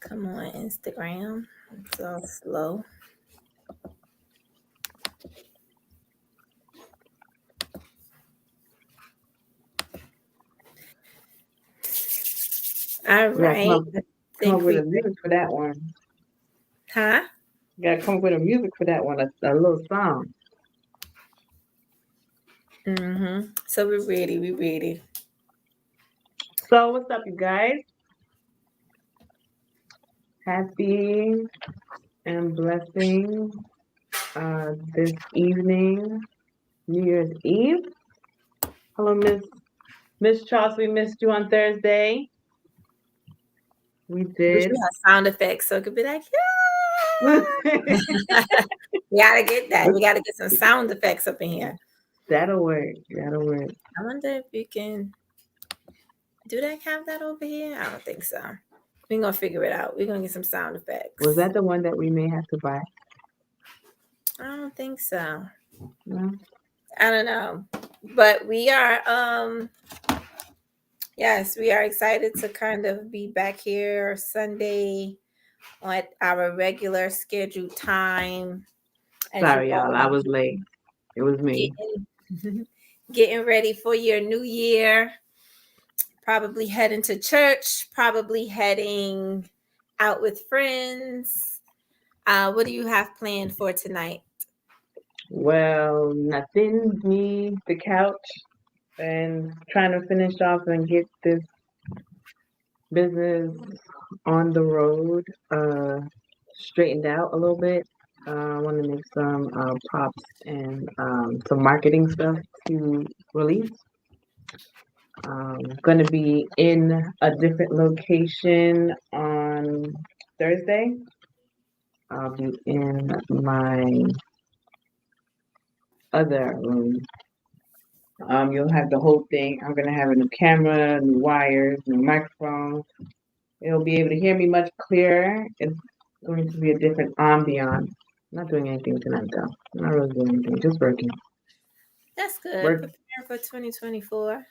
Come on, Instagram. It's all slow. All You gotta right. I come up think with we, a music for that one. huh? You gotta come up with a music for that one, a little song. So we're ready. We're ready. So what's up, you guys? Happy and blessing this evening, New Year's Eve. Hello, Miss Charles. We missed you on Thursday. We We should did. have sound effects so it could be like, yeah. We gotta get that. We gotta get some sound effects up in here. That'll work. That'll work. I wonder if you can. Do they have that over here? I don't think so. We're gonna figure it out. We're gonna get some sound Was effects. that the one that we may have to buy? I don't think so. No? I don't know. But we are yes, we are excited to kind of be back here Sunday at our regular scheduled time. As you Sorry, all y'all. I was late. It was me. getting getting ready for your new year, probably heading to church, probably heading out with friends. What do you have planned for tonight? Well, nothing. Me, the couch, and trying to finish off and get this business on the road, straightened out a little bit. I want to make some props and some marketing stuff to release. Going to be in a different location on Thursday. I'll be in my other room. You'll have the whole thing. I'm gonna have a new camera, new wires, new microphone. You'll be able to hear me much clearer. It's going to be a different ambiance. I'm not doing anything tonight though. I'm not really doing anything, just working. That's good. Work. Preparing for 2024.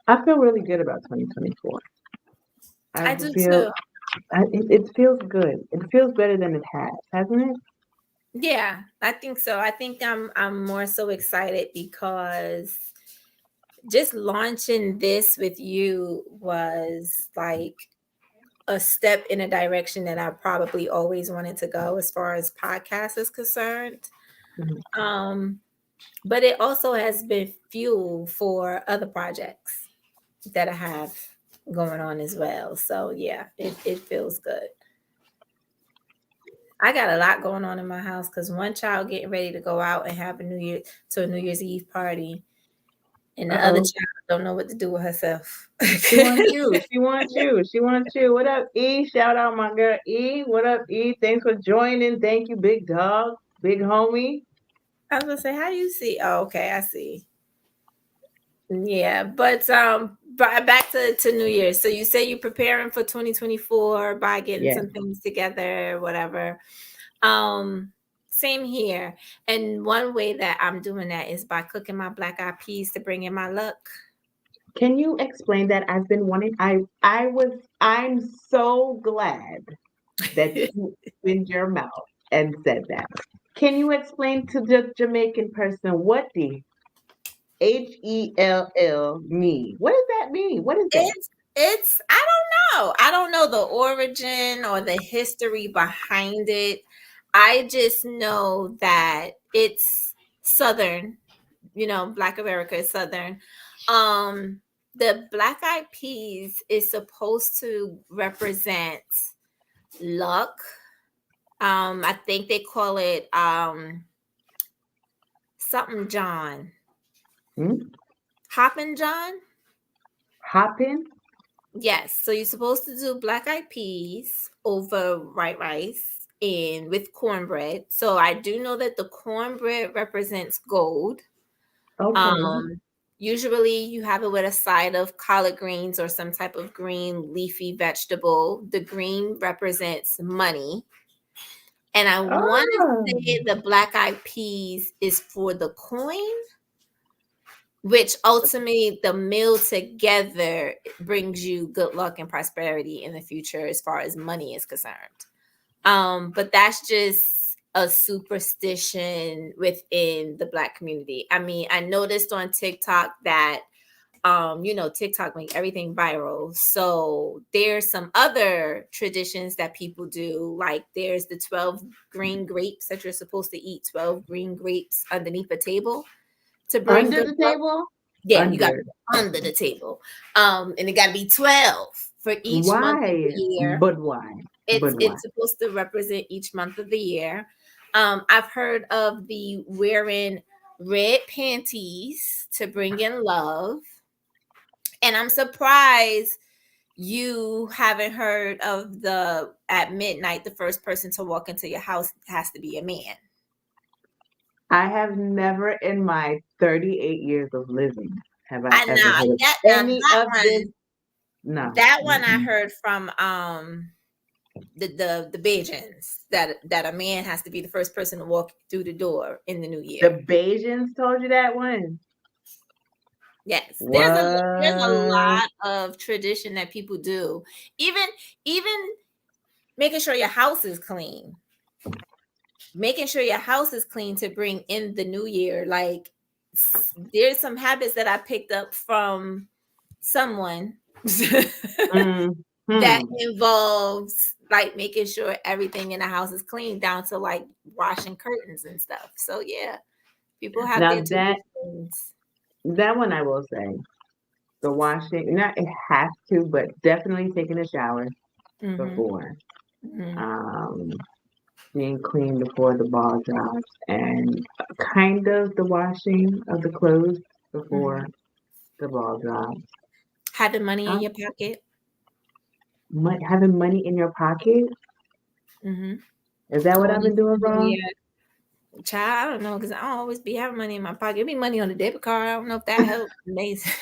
I feel really good about 2024. I I do feel too. it feels good. It feels better than it has, hasn't it? Yeah, I think so. I think I'm more so excited because just launching this with you was like a step in a direction that I probably always wanted to go as far as podcast is concerned. Mhm. Um, but it also has been fuel for other projects that I have going on as well. So yeah, it feels good. I got a lot going on in my house because one child getting ready to go out and have a New Year's Eve party, and the other Uh-oh. child don't know what to do with herself. She wants you. She wants you. She wants you. What up, E? Shout out my girl E. What up, E? Thanks for joining. Thank you, big dog, big homie. I was gonna say, how you see? Oh, okay, I see. Yeah, but back to New Year's. So you say you're preparing for 2024 by getting Yeah. some things together, whatever. Um, Same here. And one way that I'm doing that is by cooking my black eyed peas to bring in my luck. Can you explain that? I've been wanting. I'm so glad that you opened your mouth and said that. Can you explain to the Jamaican person what the HELL mean? What does that mean? What is that? It's I don't know. I don't know the origin or the history behind it. I just know that it's Southern, Black America is Southern. Um, the black eyed peas is supposed to represent luck. I think they call it something John. Hmm? Hoppin' John? Hopping? Yes. So you're supposed to do black eyed peas over white rice and with cornbread. So I do know that the cornbread represents gold. Okay. Um, Usually you have it with a side of collard greens or some type of green leafy vegetable. The green represents money. And I want to Oh. say the black eyed peas is for the coin. which ultimately the meal together brings you good luck and prosperity in the future as far as money is concerned. But that's just a superstition within the Black community. I mean, I noticed on TikTok that TikTok make everything viral. So there's some other traditions that people do, like there's the 12 green grapes that you're supposed to eat 12 green grapes underneath a table to bring Under good the luck. table? Yeah, you got to Under. be under the table. And it got to be 12 for each month of the Why? year. But why? But why? It's supposed to represent each month of the year. I've heard of the wearing red panties to bring in love. And I'm surprised you haven't heard of the at midnight, the first person to walk into your house has to be a man. I have never in my 38 years of living have I I ever now heard of that now any of this. No. that one I Mm-mm. heard from the Bajans that a man has to be the first person to walk through the door in the new The year. Bajans told you that one? Yes, there's a What? lot of tradition that people do. Even making sure your house is clean. Making sure your house is clean to bring in the new year. Like there's some habits that I picked up from someone that Mm-hmm. involves like making sure everything in the house is clean down to like washing curtains and stuff. So yeah, people have their Now traditions. that one I will say. The washing, not it has to, but definitely taking a shower Hmm. before. Hmm. Um, Being clean before the ball drops, and kind of the washing of the clothes before Hmm. the ball drops. Having money in Um, your pocket. Having money in your pocket, Hmm. is that what Going I've been into doing the new wrong? year. Child, I don't know because I don't always be having money in my pocket. It be money on the debit card. I don't know if that helps. Amazing.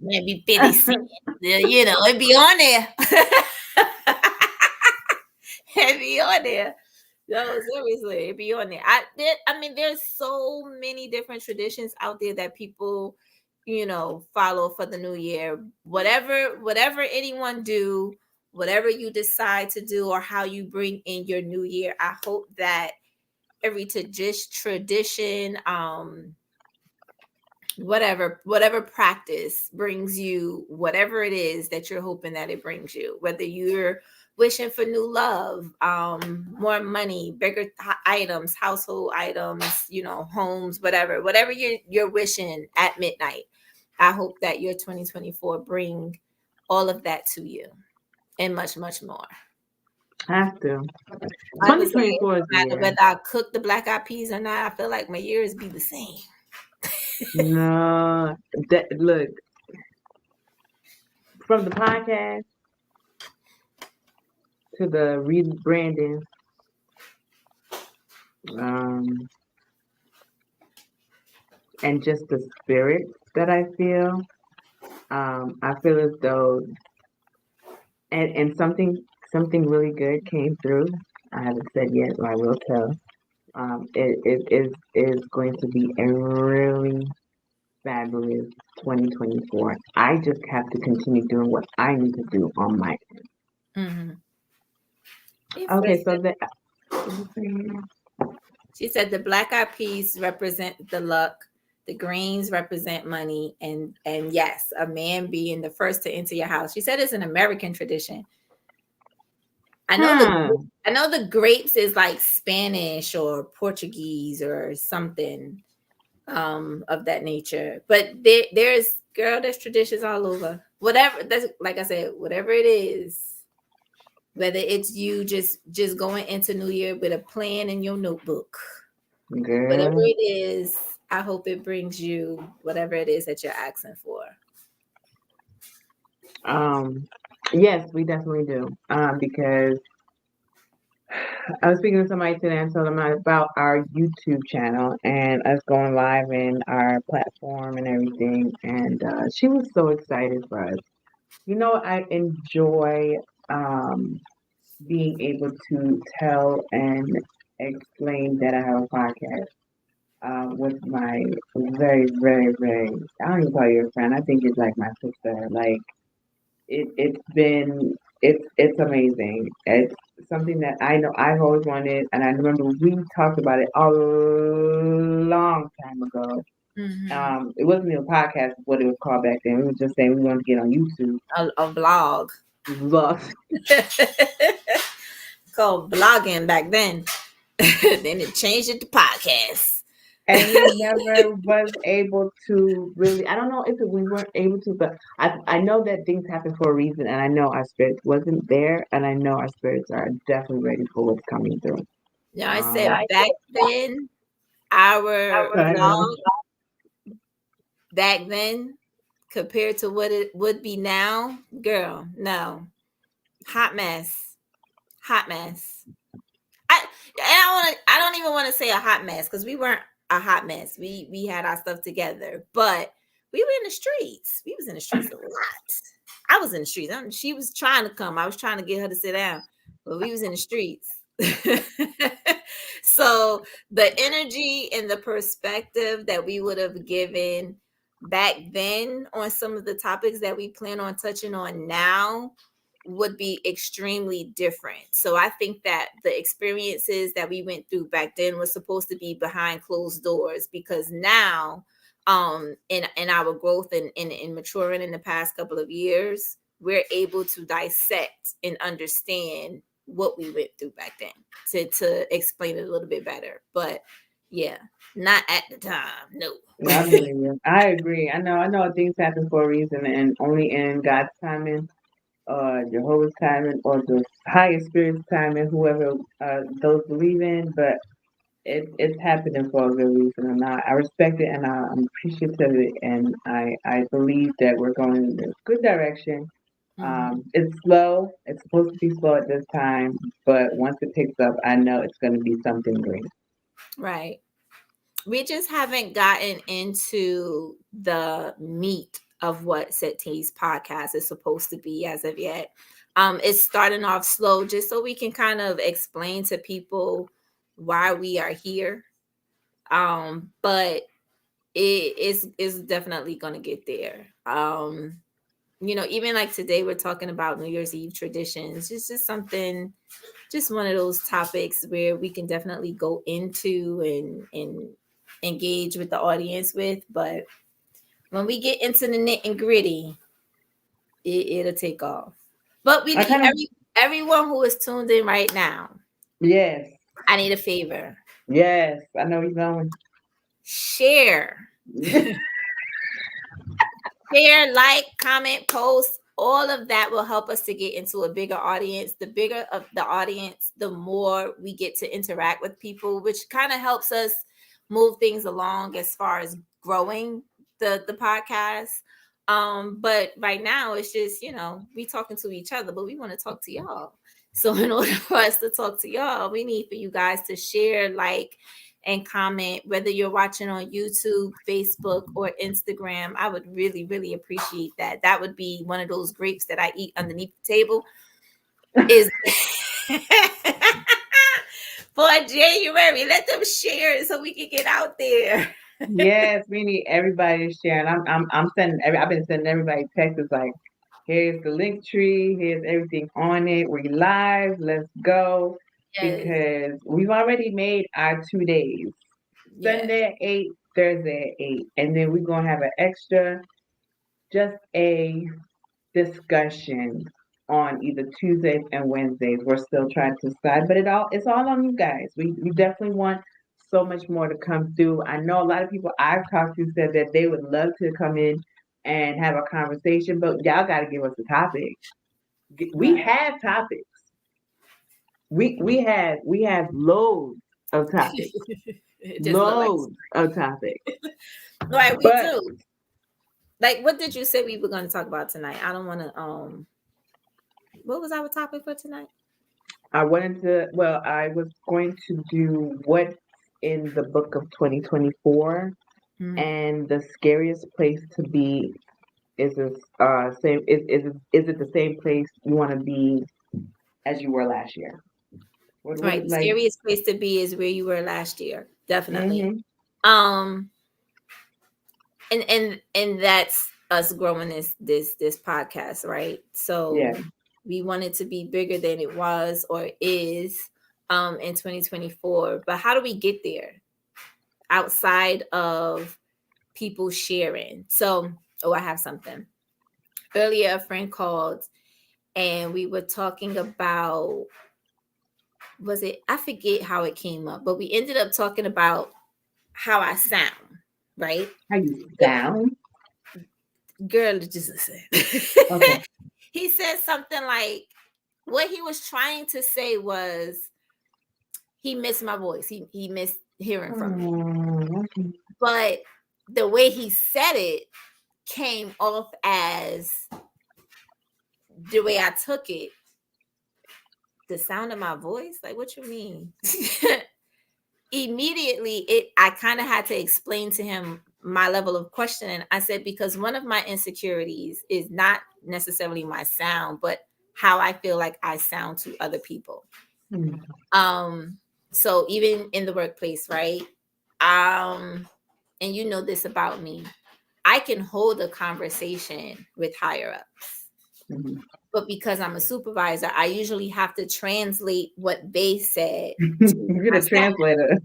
Maybe 50 cents. Yeah, it be on there. It be on there. No, seriously, it be on there. I mean, there's so many different traditions out there that people, follow for the new year. Whatever anyone do, whatever you decide to do, or how you bring in your new year, I hope that every tradition, whatever practice brings you whatever it is that you're hoping that it brings you, whether you're wishing for new love, more money, bigger items, household items, homes, whatever you're wishing at midnight. I hope that your 2024 bring all of that to you and much much more. Have to. I would say it 2024 is the don't matter year. whether I cook the black eyed peas or not. I feel like my years be the same. No, look, from the podcast to the rebranding, um, and just the spirit that I feel as though, and something really good came through. I haven't said yet, but I will tell. It is going to be a really fabulous 2024. I just have to continue doing what I need to do on my. Hmm. Okay, so the She said the black eyed peas represent the luck, the greens represent money, and yes, a man being the first to enter your house. She said it's an American tradition. I know the hmm, I know the grapes is like Spanish or Portuguese or something of that nature. But there's traditions all over. Whatever that's like I said, whatever it is, whether it's you just going into New Year with a plan in your notebook. Whatever girl. it is, I hope it brings you whatever it is that you're asking for. Um, yes, we definitely do. Because I was speaking to somebody today and told them about our YouTube channel and us going live in our platform and everything. And she was so excited for us. I enjoy um, being able to tell and explain that I have a podcast. with my very, very, very, I don't even call you a friend. I think it's like my sister. Like it's amazing. It's something that I know I've always wanted, and I remember we talked about it a long time ago. Mm-hmm. It wasn't even a podcast, what it was called back then. We were just saying we wanted to get on YouTube. A vlog. Vlogs. Called blogging back then. Then it changed it to podcast. And we never was able to really. I don't know if we weren't able to, but I know that things happen for a reason, and I know our spirits wasn't there, and I know our spirits are definitely ready for what's coming through. Yeah, I Yeah, said back then, our I know. vlog back then compared to what it would be now, girl, no. Hot mess. Hot mess. I I don't even want to say a hot mess because we weren't a hot mess. We had our stuff together, but we were in the streets. We was in the streets a lot. I was in the streets. She was trying to come. I was trying to get her to sit down, but we was in the streets. So the energy and the perspective that we would have given back then on some of the topics that we plan on touching on now would be extremely different. So I think that the experiences that we went through back then was supposed to be behind closed doors because now in our growth and in maturing in the past couple of years, we're able to dissect and understand what we went through back then to explain it a little bit better. But yeah, not at the time. No. I believe you. I agree. I know things happen for a reason, and only in God's timing, Jehovah's timing, or the higher spirit's timing, whoever those believe in. But it's happening for a good reason, and I respect it, and I'm appreciative of it, and I believe that we're going in a good direction. Mhm. It's slow. It's supposed to be slow at this time, but once it picks up, I know it's going to be something great. Right. We just haven't gotten into the meat of what SetTeaS podcast is supposed to be as of yet. It's starting off slow just so we can kind of explain to people why we are here. But is definitely gonna get there. Even like today we're talking about New Year's Eve traditions. It's just something, just one of those topics where we can definitely go into and engage with the audience with. But when we get into the nit and gritty, it'll take off. But we I need kind of everyone who is tuned in right now. yes, I need a favor. yes. I know he's going. Share. Share, like, comment, post, all of that will help us to get into a bigger audience. The bigger of the audience, the more we get to interact with people, which kind of helps us move things along as far as growing the podcast. But right now it's just, we talking to each other, but we want to talk to y'all. So in order for us to talk to y'all, we need for you guys to share, like, and comment, whether you're watching on YouTube, Facebook, or Instagram. I would really, really appreciate that. That would be one of those grapes that I eat underneath the table. Is for January. Let them share it so we can get out there. Yes, we need everybody to share. And I'm sending I've been sending everybody texts like, here's the link tree, here's everything on it. We're live, let's go. Yes. Because we've already made our 2 days. Yeah. Sunday at 8, Thursday at 8. And then we're gonna have an extra, just a discussion on either Tuesdays and Wednesdays. We're still trying to decide, but it's all on you guys. We definitely want so much more to come through. I know a lot of people I've talked to said that they would love to come in and have a conversation, but y'all got to give us a topic. We Right. have topics. We have loads of topics, It just look like loads of topics. right. We But do. Like, what did you say we were going to talk about tonight? I don't want to. What was our topic for tonight? I was going to do what's in the book of 2024, Mm. and the scariest place to be is this same is it the same place you want to be as you were last year? What Right. is The like? scariest place to be is where you were last year. Definitely. Mm-hmm. Um, and that's us growing this podcast, right? So Yeah. we want it to be bigger than it was or is in 2024. But how do we get there outside of people sharing? So, oh, I have something. Earlier, a friend called and we were talking about, was it, I forget how it came up, but we ended up talking about how I sound, right? How you sound? Girl, just listen. Okay. He said something like, what he was trying to say was he missed my voice. He missed hearing from me. Okay. But the way he said it came off as the way I took it. The sound of my voice? Like, what you mean? Immediately, I kind of had to explain to him my level of questioning. I said, because one of my insecurities is not necessarily my sound, but how I feel like I sound to other people. Hmm. Um, so even in the workplace, right? And you know this about me, I can hold a conversation with higher ups. Mhm. But because I'm a supervisor, I usually have to translate what they said to You're the myself. translator.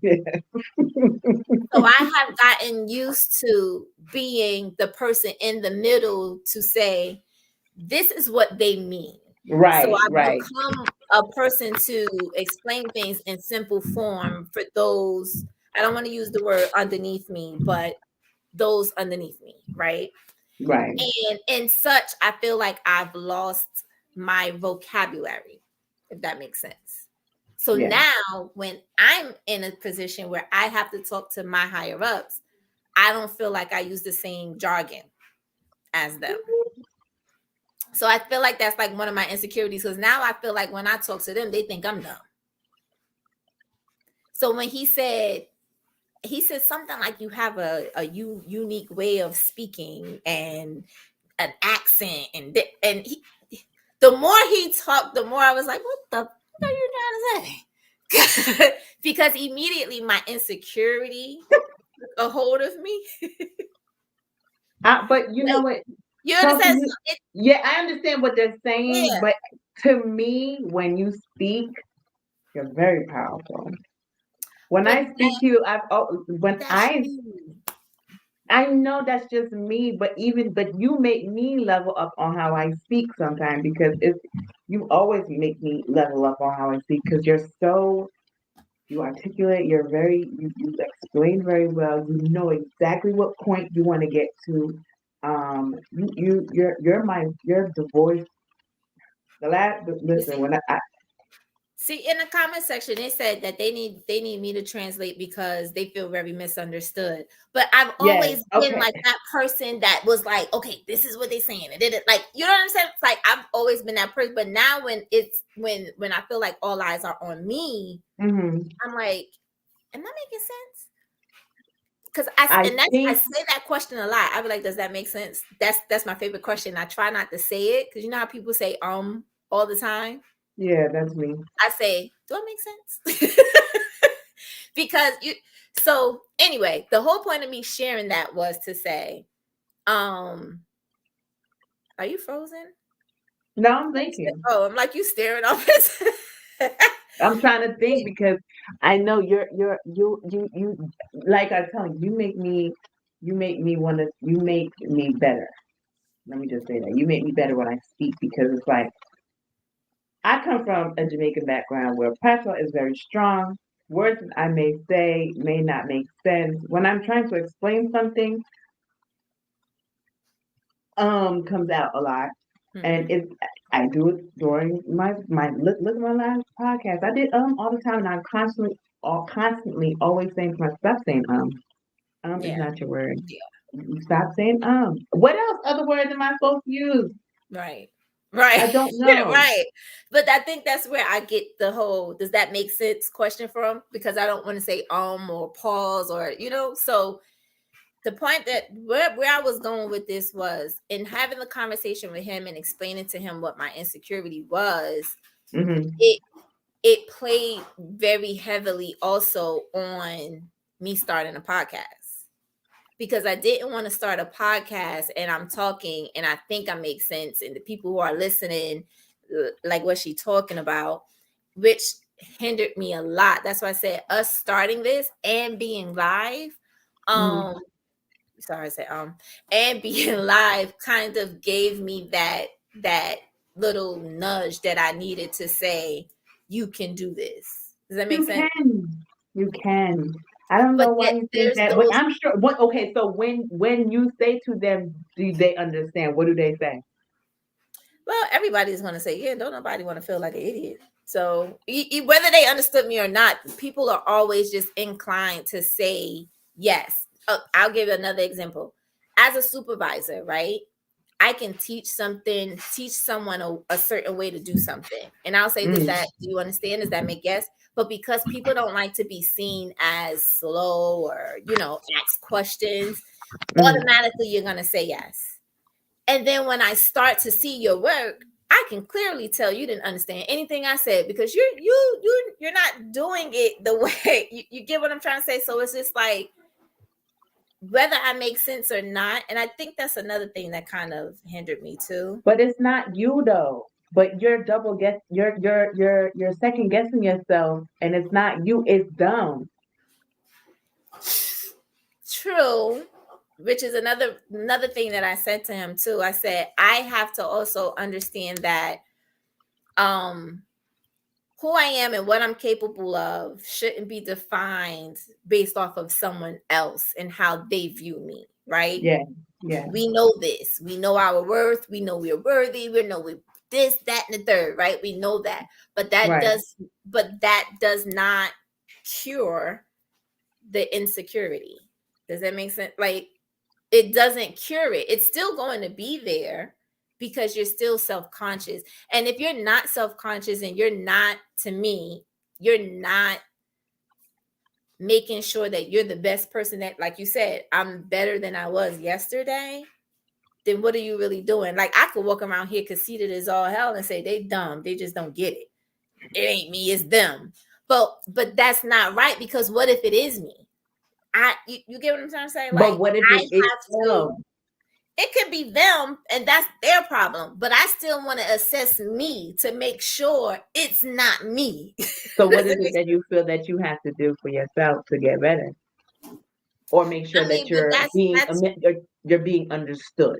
So I have gotten used to being the person in the middle to say, this is what they mean. So Right, I've right, become a person to explain things in simple form for those, I don't want to use the word underneath me, but those underneath me, right? right. And in such, I feel like I've lost my vocabulary, if that makes sense. So Yeah. now when I'm in a position where I have to talk to my higher ups, I don't feel like I use the same jargon as them. So I feel like that's like one of my insecurities because now I feel like when I talk to them, they think I'm dumb. So when he said something like you have a unique way of speaking and an accent the more he talked, the more I was like, what the fuck are you trying to say? Because immediately my insecurity took a hold of me. But you know Like, what? you Talking, understand? So yeah, I understand what they're saying, yeah, but to me, when you speak, you're very powerful. When but I speak to you, when that's you. I know that's just me, but you make me level up on how I speak sometimes because you always make me level up on how I speak because you articulate, you explain very well, you know exactly what point you want to get to. You're the voice. Listen, when I See, in the comment section, they said that they need me to translate because they feel very misunderstood. But I've yes, always been okay. like that person that was like, okay, this is what they're saying. And did it like, you know what I'm saying? It's like I've always been that person. But now when I feel like all eyes are on me, Hmm. I'm like, am I making sense? Because I I think, say that question a lot. I be like, does that make sense? That's my favorite question. I try not to say it because you know how people say all the time. yeah, that's me. I say, do I make sense? Because you so anyway, the whole point of me sharing that was to say, um, are you frozen? No, I'm thinking. Oh, I'm like you staring off his I'm trying to think because I know you like I tell you, you make me better. Let me just say that. You make me better when I speak because it's like I come from a Jamaican background where patois is very strong. Words that I may say may not make sense. When I'm trying to explain something, comes out a lot. And Mhm. it I do it during my look at my last podcast. I did all the time and I'm constantly always saying to myself, stop saying is Yeah, not your word. yeah, Stop saying What else other words am I supposed to use? right. Right. I don't know. Right. But I think that's where I get the whole does that make sense question from because I don't want to say or pause or so the point that where I was going with this was in having the conversation with him and explaining to him what my insecurity was, Hmm. it it played very heavily also on me starting a podcast. because I didn't want to start a podcast and I'm talking and I think I make sense and the people who are listening like what she talking about, which hindered me a lot. That's why I said us starting this and being live. Mhm. Um, sorry, I said and being live kind of gave me that little nudge that I needed to say, you can do this. Does that make You sense? can. You can. I don't But know why yet you think there's that, but those. I'm sure. What? Okay, so when you say to them, do they understand? What do they say? Well, everybody's going to say, yeah, don't nobody want to feel like an idiot. So whether they understood me or not, people are always just inclined to say yes. I'll give you another example. As a supervisor, right? I can teach someone a certain way to do something. And I'll say, Mm, do you understand? Does that make yes? But because people don't like to be seen as slow or, ask questions, mm. automatically you're going to say yes. And then when I start to see your work, I can clearly tell you didn't understand anything I said because you're not doing it the way you get what I'm trying to say. So it's just like whether I make sense or not. And I think that's another thing that kind of hindered me too. But it's not you though. But you're double guess. You're second guessing yourself, and it's not you. It's them. True. Which is another thing that I said to him too. I said I have to also understand that um who I am and what I'm capable of shouldn't be defined based off of someone else and how they view me, right? Yeah, yeah, We know this. We know our worth. We know we're worthy. We know we this, that, and the third, right? We know that. But right. that does not cure the insecurity. Does that make sense? Like it doesn't cure it. It's still going to be there because you're still self-conscious. And if you're not self-conscious and you're not, to me, you're not making sure that you're the best person that, like you said, I'm better than I was yesterday, then what are you really doing? Like I could walk around here conceited as all hell and say they dumb. They just don't get it. It ain't me, it's them. But that's not right because what if it is me? You get what I'm trying to say? But Like what if I it's have to them? it could be them and that's their problem, but I still want to assess me to make sure it's not me. So what is it that you feel that you have to do for yourself to get better, or make I sure that mean, but that's you're being understood?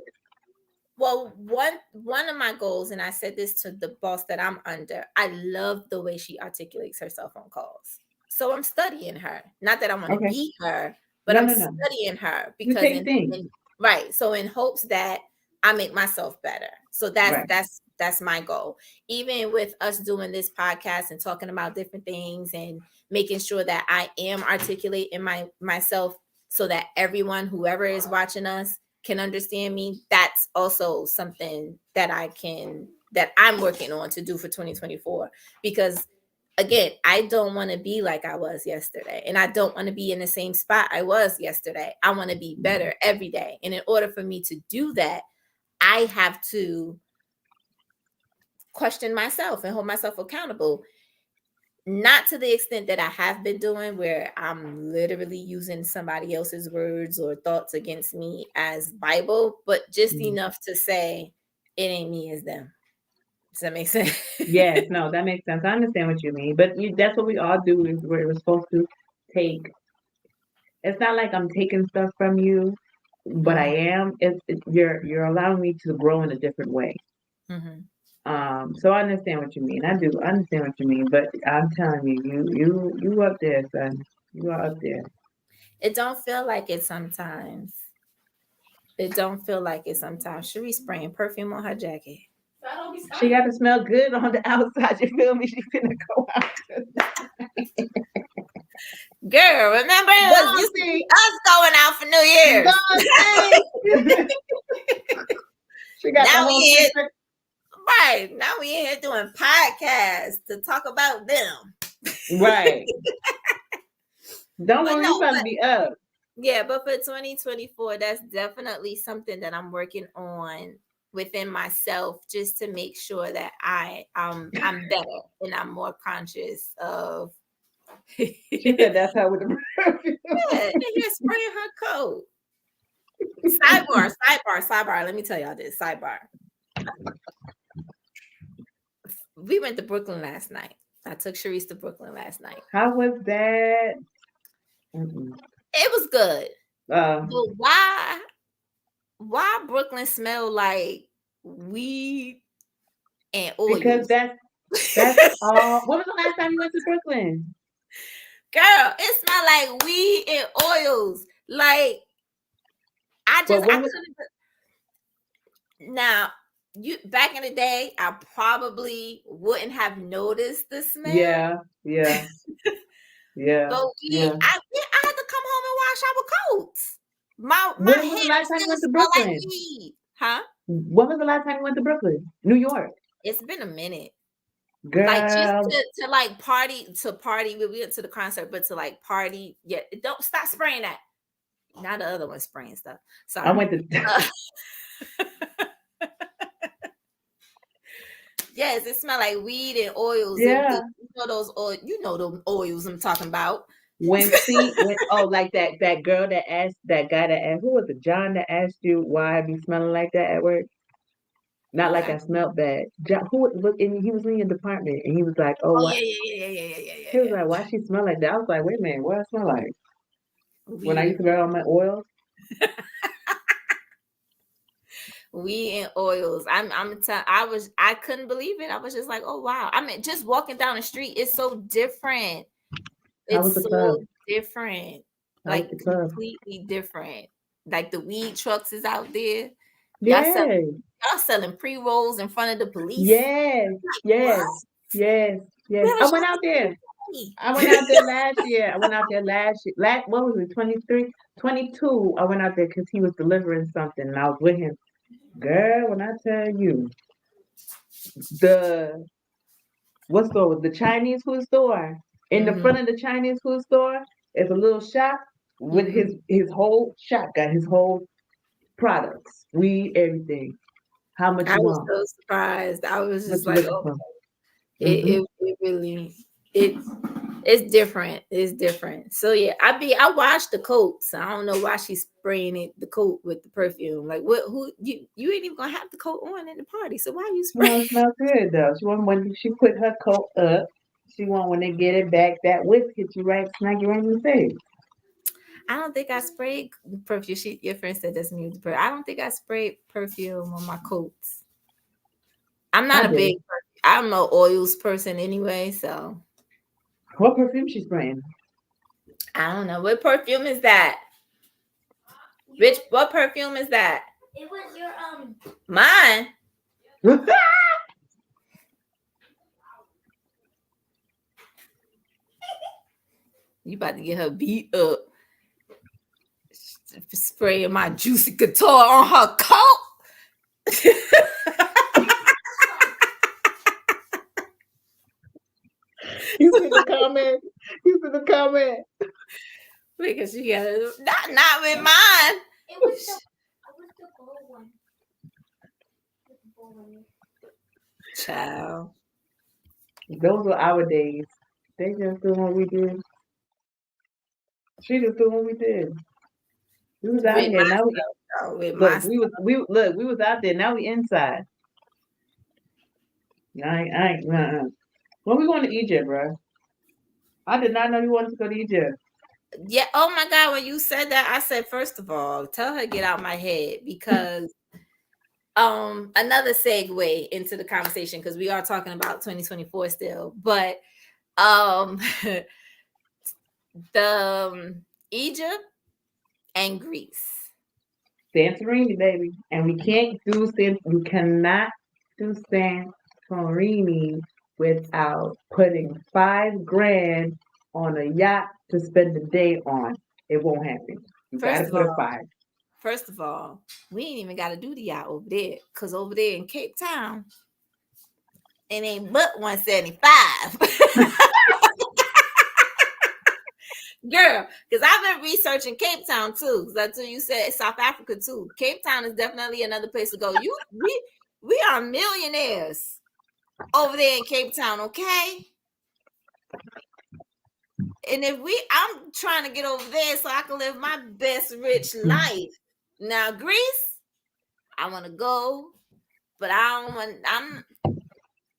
well, one of my goals, and I said this to the boss that I'm under, I love the way she articulates herself on calls. So I'm studying her. Not that I want to Okay. be her, but No, I'm no, no. studying her You because take things. right. So in hopes that I make myself better. So that's Right. that's that's my goal. Even with us doing this podcast and talking about different things and making sure that I am articulating myself so that everyone, whoever is watching us, can understand me. That's also something that I'm working on to do for 2024 because again, I don't want to be like I was yesterday and I don't want to be in the same spot I was yesterday. I want to be better every day. And in order for me to do that, I have to question myself and hold myself accountable. Not to the extent that I have been doing, where I'm literally using somebody else's words or thoughts against me as Bible, but just Mhm. enough to say it ain't me, it's them. Does that make sense? Yes, no, that makes sense. I understand what you mean, but that's what we all do. Is we're supposed to take. It's not like I'm taking stuff from you, but I Mhm, am. You're allowing me to grow in a different way. mhm. So I understand what you mean. I do. I understand what you mean, but I'm telling you, you up there, son. You are up there. It don't feel like it sometimes. It don't feel like it sometimes. Cherie spraying perfume on her jacket. She got to smell good on the outside. You feel me? She's gonna go out. Girl, remember it Gone used to be thing. us going out for New Year's. Gone thing. She got the Now whole we in secret. right. Now we in here doing podcasts to talk about them. Right. Don't But worry, no, you about to be up. yeah, but for 2024, that's definitely something that I'm working on within myself just to make sure that I'm better and I'm more conscious of She yeah, said that's how with the perfume. and you're spraying her coat. Sidebar. Let me tell y'all this. Sidebar. We went to Brooklyn last night. I took Sharice to Brooklyn last night. How was that? Mm-mm. It was good. Uh, But why Brooklyn smell like weed and because oils? that's all. When was the last time you went to Brooklyn? Girl, it smelled like weed and oils. Like But I when was couldn't. Now, you back in the day, I probably wouldn't have noticed the smell. yeah, yeah, yeah, But yeah. I had to come home and wash our coats. My When was the hair last time you still went to smell like Brooklyn? weed. Huh? When was the last time you went to Brooklyn? New York. It's been a minute. Like just Girl, to like party. We went to the concert, but to like party. Yeah, don't stop spraying that. Not the other one spraying stuff. I Sorry. went to Uh, yes, it smelled like weed and oils. yeah. Those oil. You know those oils I'm talking about. When oh like that girl that asked that guy that asked who was it, John, that asked you why I be smelling like that at work? Not Who like I asked smelled bad. John, who look and he was in your department and he was like, oh Oh what, yeah, yeah, yeah, yeah, yeah, yeah, yeah, he was yeah. like, why she smell like that? I was like, wait a minute, what I smell like? When I Weed used and to wear all my oils? weed and oils. I couldn't believe it. I was just like, oh wow. I mean, just walking down the street is so different. How was It's the so club? different. How was Like the club? completely different. Like the weed trucks is out there. Y'all sell Yeah. y'all selling pre-rolls in front of the police. Yes, Like, what? yes, yes, yes. Better I shut went out there. the I went out there last year. I went out there last year. What was it, 23, 22? I went out there because he was delivering something and I was with him. Girl, when I tell you, the what store was the Chinese food store? In the Mm-hmm. front of the Chinese food store is a little shop with Mm-hmm. his whole shop, got his whole products, weed, everything. How much I you was want? so surprised. I was What just you like, looking oh, for? it, Hmm. it, it really it it's different. It's different. So yeah, I washed the coats. I don't know why she's spraying the coat with the perfume. Like what who you ain't even gonna have the coat on in the party. So why are you No, spraying? it smells good though. She want when she put her coat up. She want when they get it back, that whisk hit you right, smack you right in the face. I don't think I sprayed perfume. Your friend said that's me with the perfume. I don't think I sprayed perfume on my coats. I'm not I a did. big I'm an oils person anyway, so What perfume she spraying? I don't know. What perfume is that? Rich, what perfume is that? It was your mine. You about to get her beat up. Spraying my juicy guitar on her coat. You see the comment? You see the comment? Because she got not with mine. It was the gold one. Child. Those were our days. They just doing what we did. She just doing what we did. We was out With here. Now we myself, though. With look. myself. We was out there. Now we inside. I ain't. When we going to Egypt, bro? I did not know you wanted to go to Egypt. Yeah. Oh my God. When you said that, I said, first of all, tell her get out my head because another segue into the conversation because we are talking about 2024 still, but um the Egypt and Greece. Santorini, baby, and we can't do San. We cannot do Santorini without putting 5 grand on a yacht to spend the day on. It won't happen. You got First to of put a all, five. we ain't even got to do the yacht over there because over there in Cape Town, it ain't but 175. Girl, because I've been researching Cape Town too. Because until you said South Africa too. Cape Town is definitely another place to go. We are millionaires over there in Cape Town, okay? And if I'm trying to get over there so I can live my best rich life. Now Greece, I want to go, but I don't want. I'm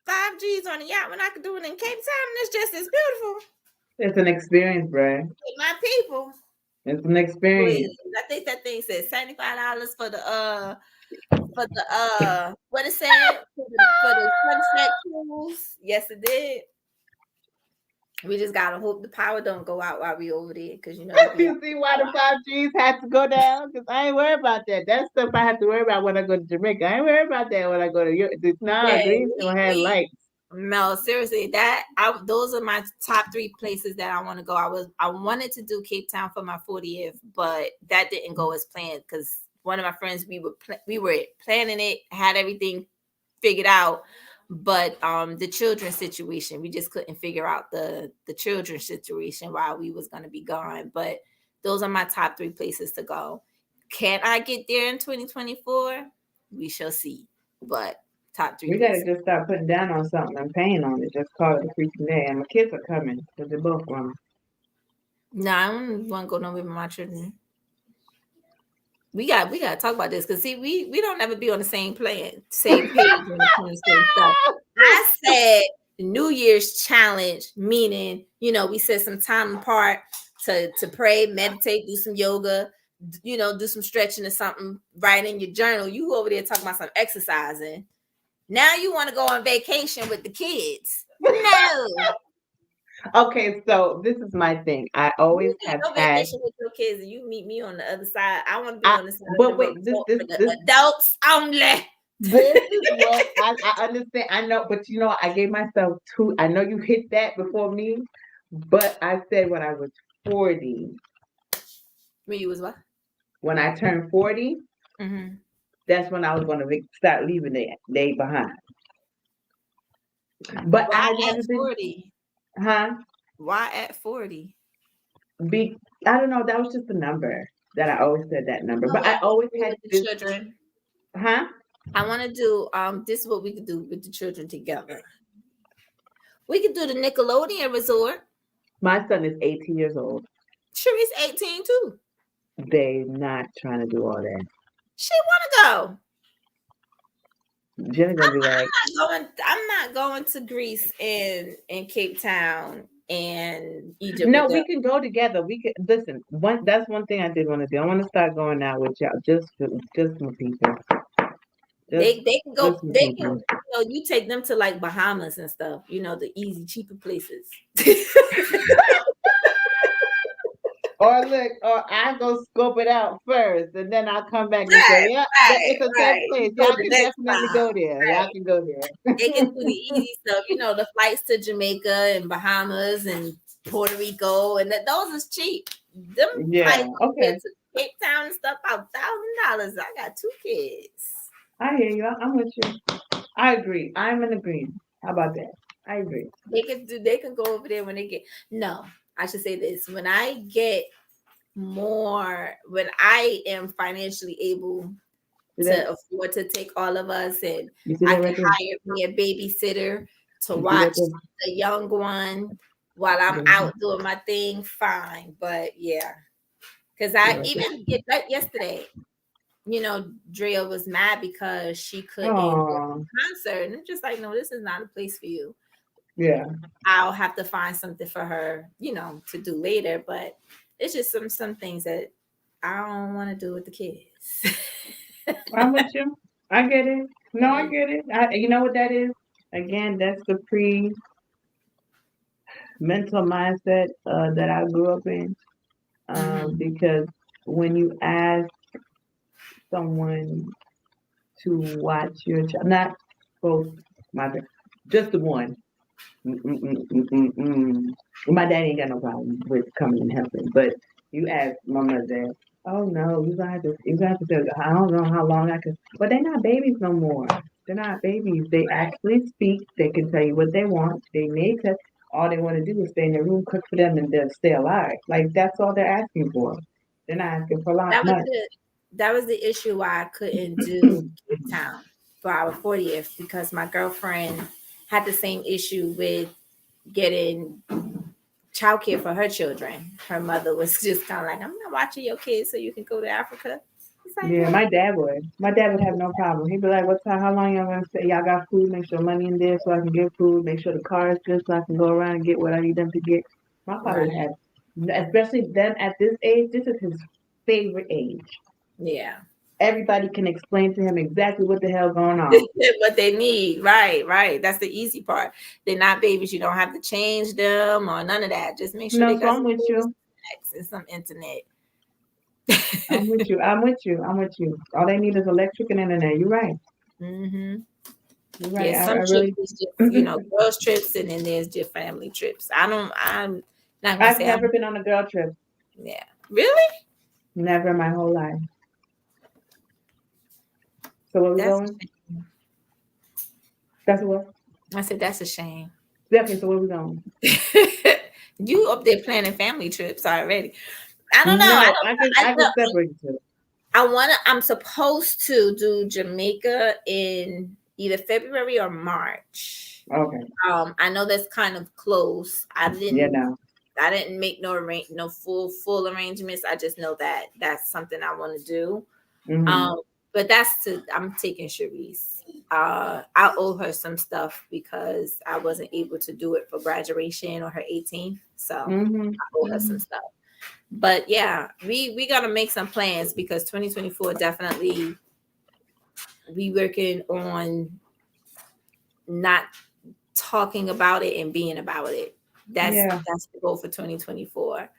5 G's on a yacht when I could do it in Cape Town. And it's just as beautiful. It's an experience, bro. With my people. It's an experience. Please. I think that thing said $75 for the what it said for the sunset cruise. Yes, it did. We just gotta hope the power don't go out while we over there, because you know they be You see why the 5Gs had to go down? Because I ain't worried about that. That's stuff I have to worry about when I go to Jamaica. I ain't worried about that when I go to Europe. Nah, yeah. Greece gonna have We lights. no, seriously, those are my top 3 places that I want to go. I wanted to do Cape Town for my 40th, but that didn't go as planned because one of my friends we were planning it, had everything figured out, but the children's situation, we just couldn't figure out the children's situation while we was going to be gone. But those are my top 3 places to go. Can I get there in 2024? We shall see. But top three We gotta places. just start putting down on something and paying on it. Just call it a freaking day. And my kids are coming because they're both grown. No, I don't want to go nowhere with my children. We got to talk about this because see, we don't ever be on the same page when it comes to stuff. I said New Year's challenge, meaning we set some time apart to pray, meditate, do some yoga, do some stretching or something. Write in your journal. You over there talking about some exercising. Now you want to go on vacation with the kids? No, Okay, so this is my thing. I you always get have no had. vacation with your kids, and you meet me on the other side. I want to be on the side of the But road wait, this for this the this adults only. this is what I understand. I know, but I gave myself two. I know you hit that before me, but I said when I was 40, When you was what? when I turned 40, Mm-hmm. that's when I was going to start leaving they behind. But Why I at haven't been, 40? huh? Why at 40? Be I don't know. That was just a number that I always said that number. You know But what I I want always to do had with the this, children? huh? I want to do this is what we could do with the children together. We could do the Nickelodeon resort. My son is 18 years old. Sharice 18 too. They not trying to do all that. She wanna go. Jenny gonna be like, I'm not going to Greece and Cape Town and Egypt no, with them. we can go together. We can listen. That's one thing I did want to do. I want to start going out with y'all, just my people, just They can just go. my They can. people. You take them to like Bahamas and stuff. The easy, cheaper places. Or I go scope it out first, and then I'll come back and say, Right, yeah, right, it's a safe right. You place. go Y'all the can next definitely time. go there. Y'all Right. can go there. They can do the easy stuff. The flights to Jamaica and Bahamas and Puerto Rico, and those is cheap. Them Yeah. flights over there Okay. to Cape Town and stuff about $1,000. I got 2 kids. I hear you. I'm with you. I agree. I'm in agreement. How about that? I agree. They can go over there when they get no. I should say this. When I am financially able See that? to afford to take all of us, and You see I that can right there? hire me a babysitter to You see that watch there? the young one while I'm Mhm. out doing my thing, fine. But yeah, because See I right there. even get that yesterday. Drea was mad because she couldn't go to Oh, the concert, and I'm just like, no, this is not a place for you. yeah. I'll have to find something for her, to do later. But it's just some things that I don't want to do with the kids. I'm with you. I get it. No, I Mm, get it. You know what that is? Again, that's the mental mindset that I grew up in. mhm. Because when you ask someone to watch your child, not both, my just the one. Mm-mm-mm-mm-mm. My dad ain't got no problem with coming and helping, but you ask my mother, oh no, you got to do. I don't know how long I can, but they're not babies no more. They're not babies. They actually speak. They can tell you what they want. They may tell. All they want to do is stay in their room, cook for them, and they'll stay alive. Like that's all they're asking for. They're not asking for a lot That was much. the issue why I couldn't do Cape Town for our 40th, because my girlfriend had the same issue with getting childcare for her children. Her mother was just kind of like, I'm not watching your kids so you can go to Africa. It's like, Yeah, my dad would. My dad would have no problem. He'd be like, "What time? How long y'all gonna stay? Y'all got food? Make sure money in there so I can get food. Make sure the car is good so I can go around and get what I need them to get." My father would right. have, especially them at this age. This is his favorite age. Yeah. Everybody can explain to him exactly what the hell going on. What they need. Right, right. That's the easy part. They're not babies. You don't have to change them or none of that. Just make sure No, they so got I'm some with food, you. snacks, and some internet. I'm with you. I'm with you. I'm with you. All they need is electric and internet. You're right. Hmm. You're right. Yeah, I some trips really. is just, girls trips, and then there's just family trips. I'm not gonna I've say never I'm, been on a girl trip. yeah. Really? Never in my whole life. So where we That's going? That's what. I said that's a shame. Yeah, okay, so where we going? You up there planning family trips already. I don't know. No, I can I separate the two. I'm supposed to do Jamaica in either February or March. Okay. I know that's kind of close. Yeah, no. I didn't make no full arrangements. I just know that that's something I want to do. Hmm. Um, but I'm taking Cherise. I owe her some stuff because I wasn't able to do it for graduation or her 18th. So Hmm. I owe her some stuff. But yeah, we gotta make some plans because 2024 definitely we working on not talking about it and being about it. That's Yeah. that's the goal for 2024.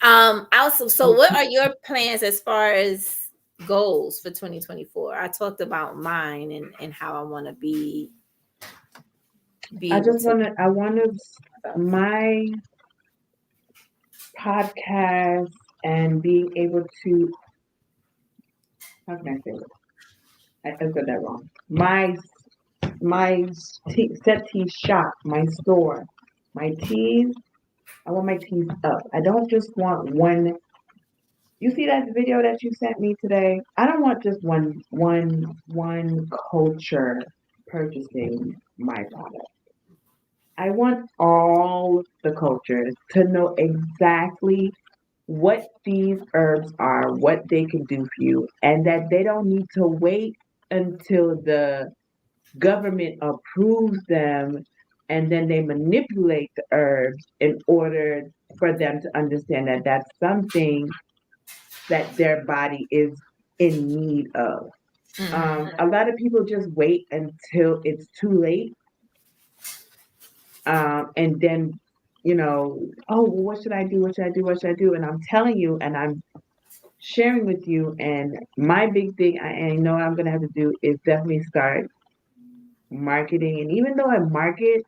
Also, so what are your plans as far as goals for 2024? I talked about mine and how I want to be I able just to. want to my podcast and being able to, how can I say it? I said that wrong. My set tea shop, my store, my teas. I want my teas up. I don't just want one. You see that video that you sent me today? I don't want just one culture purchasing my product. I want all the cultures to know exactly what these herbs are, what they can do for you, and that they don't need to wait until the government approves them and then they manipulate the herbs in order for them to understand that that's something that their body is in need of. Mhm. A lot of people just wait until it's too late, and then, oh, well, what should I do? What should I do? What should I do? And I'm telling you, and I'm sharing with you, and my big thing I know I'm gonna have to do is definitely start marketing. And even though I market,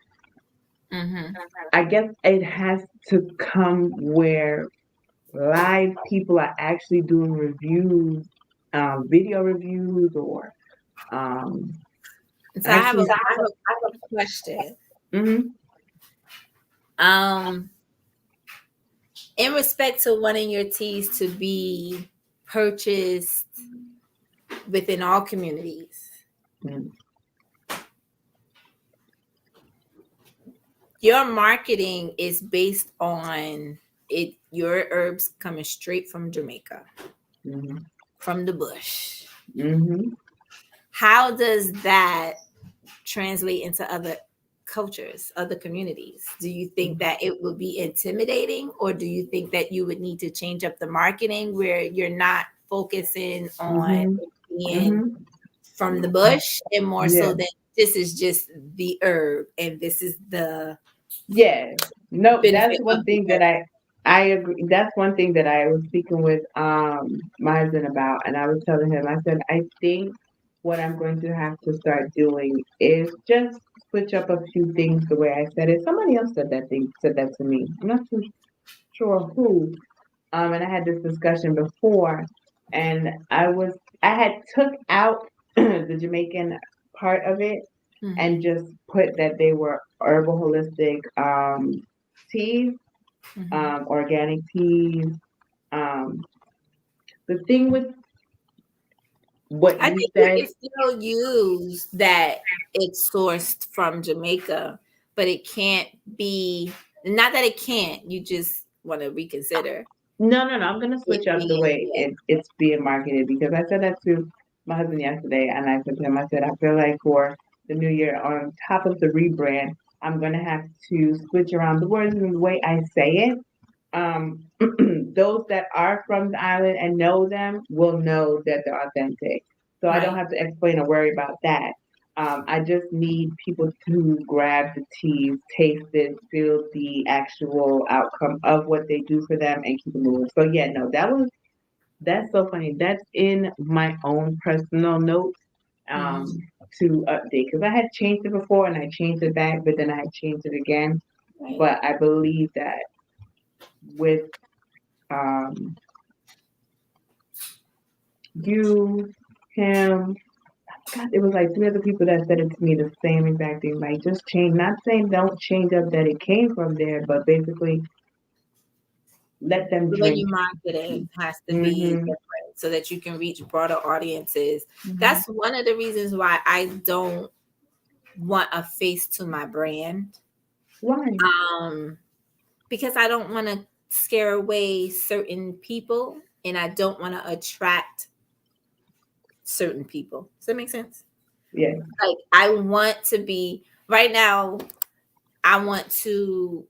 Mhm. I guess it has to come where live people are actually doing reviews, video reviews, or um, So actually. I have a question. Hmm. Um, in respect to wanting your teas to be purchased within all communities, your marketing is based on your herbs coming straight from Jamaica, Hmm. from the bush. Hmm. How does that translate into other cultures, other communities? Do you think that it would be intimidating, or do you think that you would need to change up the marketing where you're not focusing on Hmm. it being Hmm. from the bush and more Yeah. so that this is just the herb and this is the Yeah. No, that's benefit of one the thing herb? that I agree. That's one thing that I was speaking with my husband about, and I was telling him. I said I think what I'm going to have to start doing is just switch up a few things the way I said it. Somebody else said that to me. I'm not too sure who. And I had this discussion before, and I had took out the Jamaican part of it and Mhm, just put that they were herbal holistic teas, mhm. organic teas. Um, the thing with what I you think you said, can still use that it's sourced from Jamaica, but it can't be, not that it can't, you just want to reconsider. No. I'm gonna It switch up the being, way it's being marketed because I said that to my husband yesterday, and I said to him, I said I feel like for the new year, on top of the rebrand, I'm gonna have to switch around the words and the way I say it. Um, those that are from the island and know them will know that they're authentic. So I don't right, have to explain or worry about that. I just need people to grab the teas, taste it, feel the actual outcome of what they do for them, and keep it moving. So yeah, no, that's so funny. That's in my own personal notes um, mm-hmm, to update because I had changed it before and I changed it back, but then I had changed it again. right. But I believe that with um, you, him, God, it was like three other people that said it to me the same exact thing. Like, just change. Not saying don't change up that it came from there, but basically let them The way drink. you market it has to be Mm-hmm. different so that you can reach broader audiences. Mm-hmm. That's one of the reasons why I don't want a face to my brand. Why? Um, because I don't want to scare away certain people and I don't want to attract certain people. Does that make sense? Yeah. Like I want to be right now, I want to,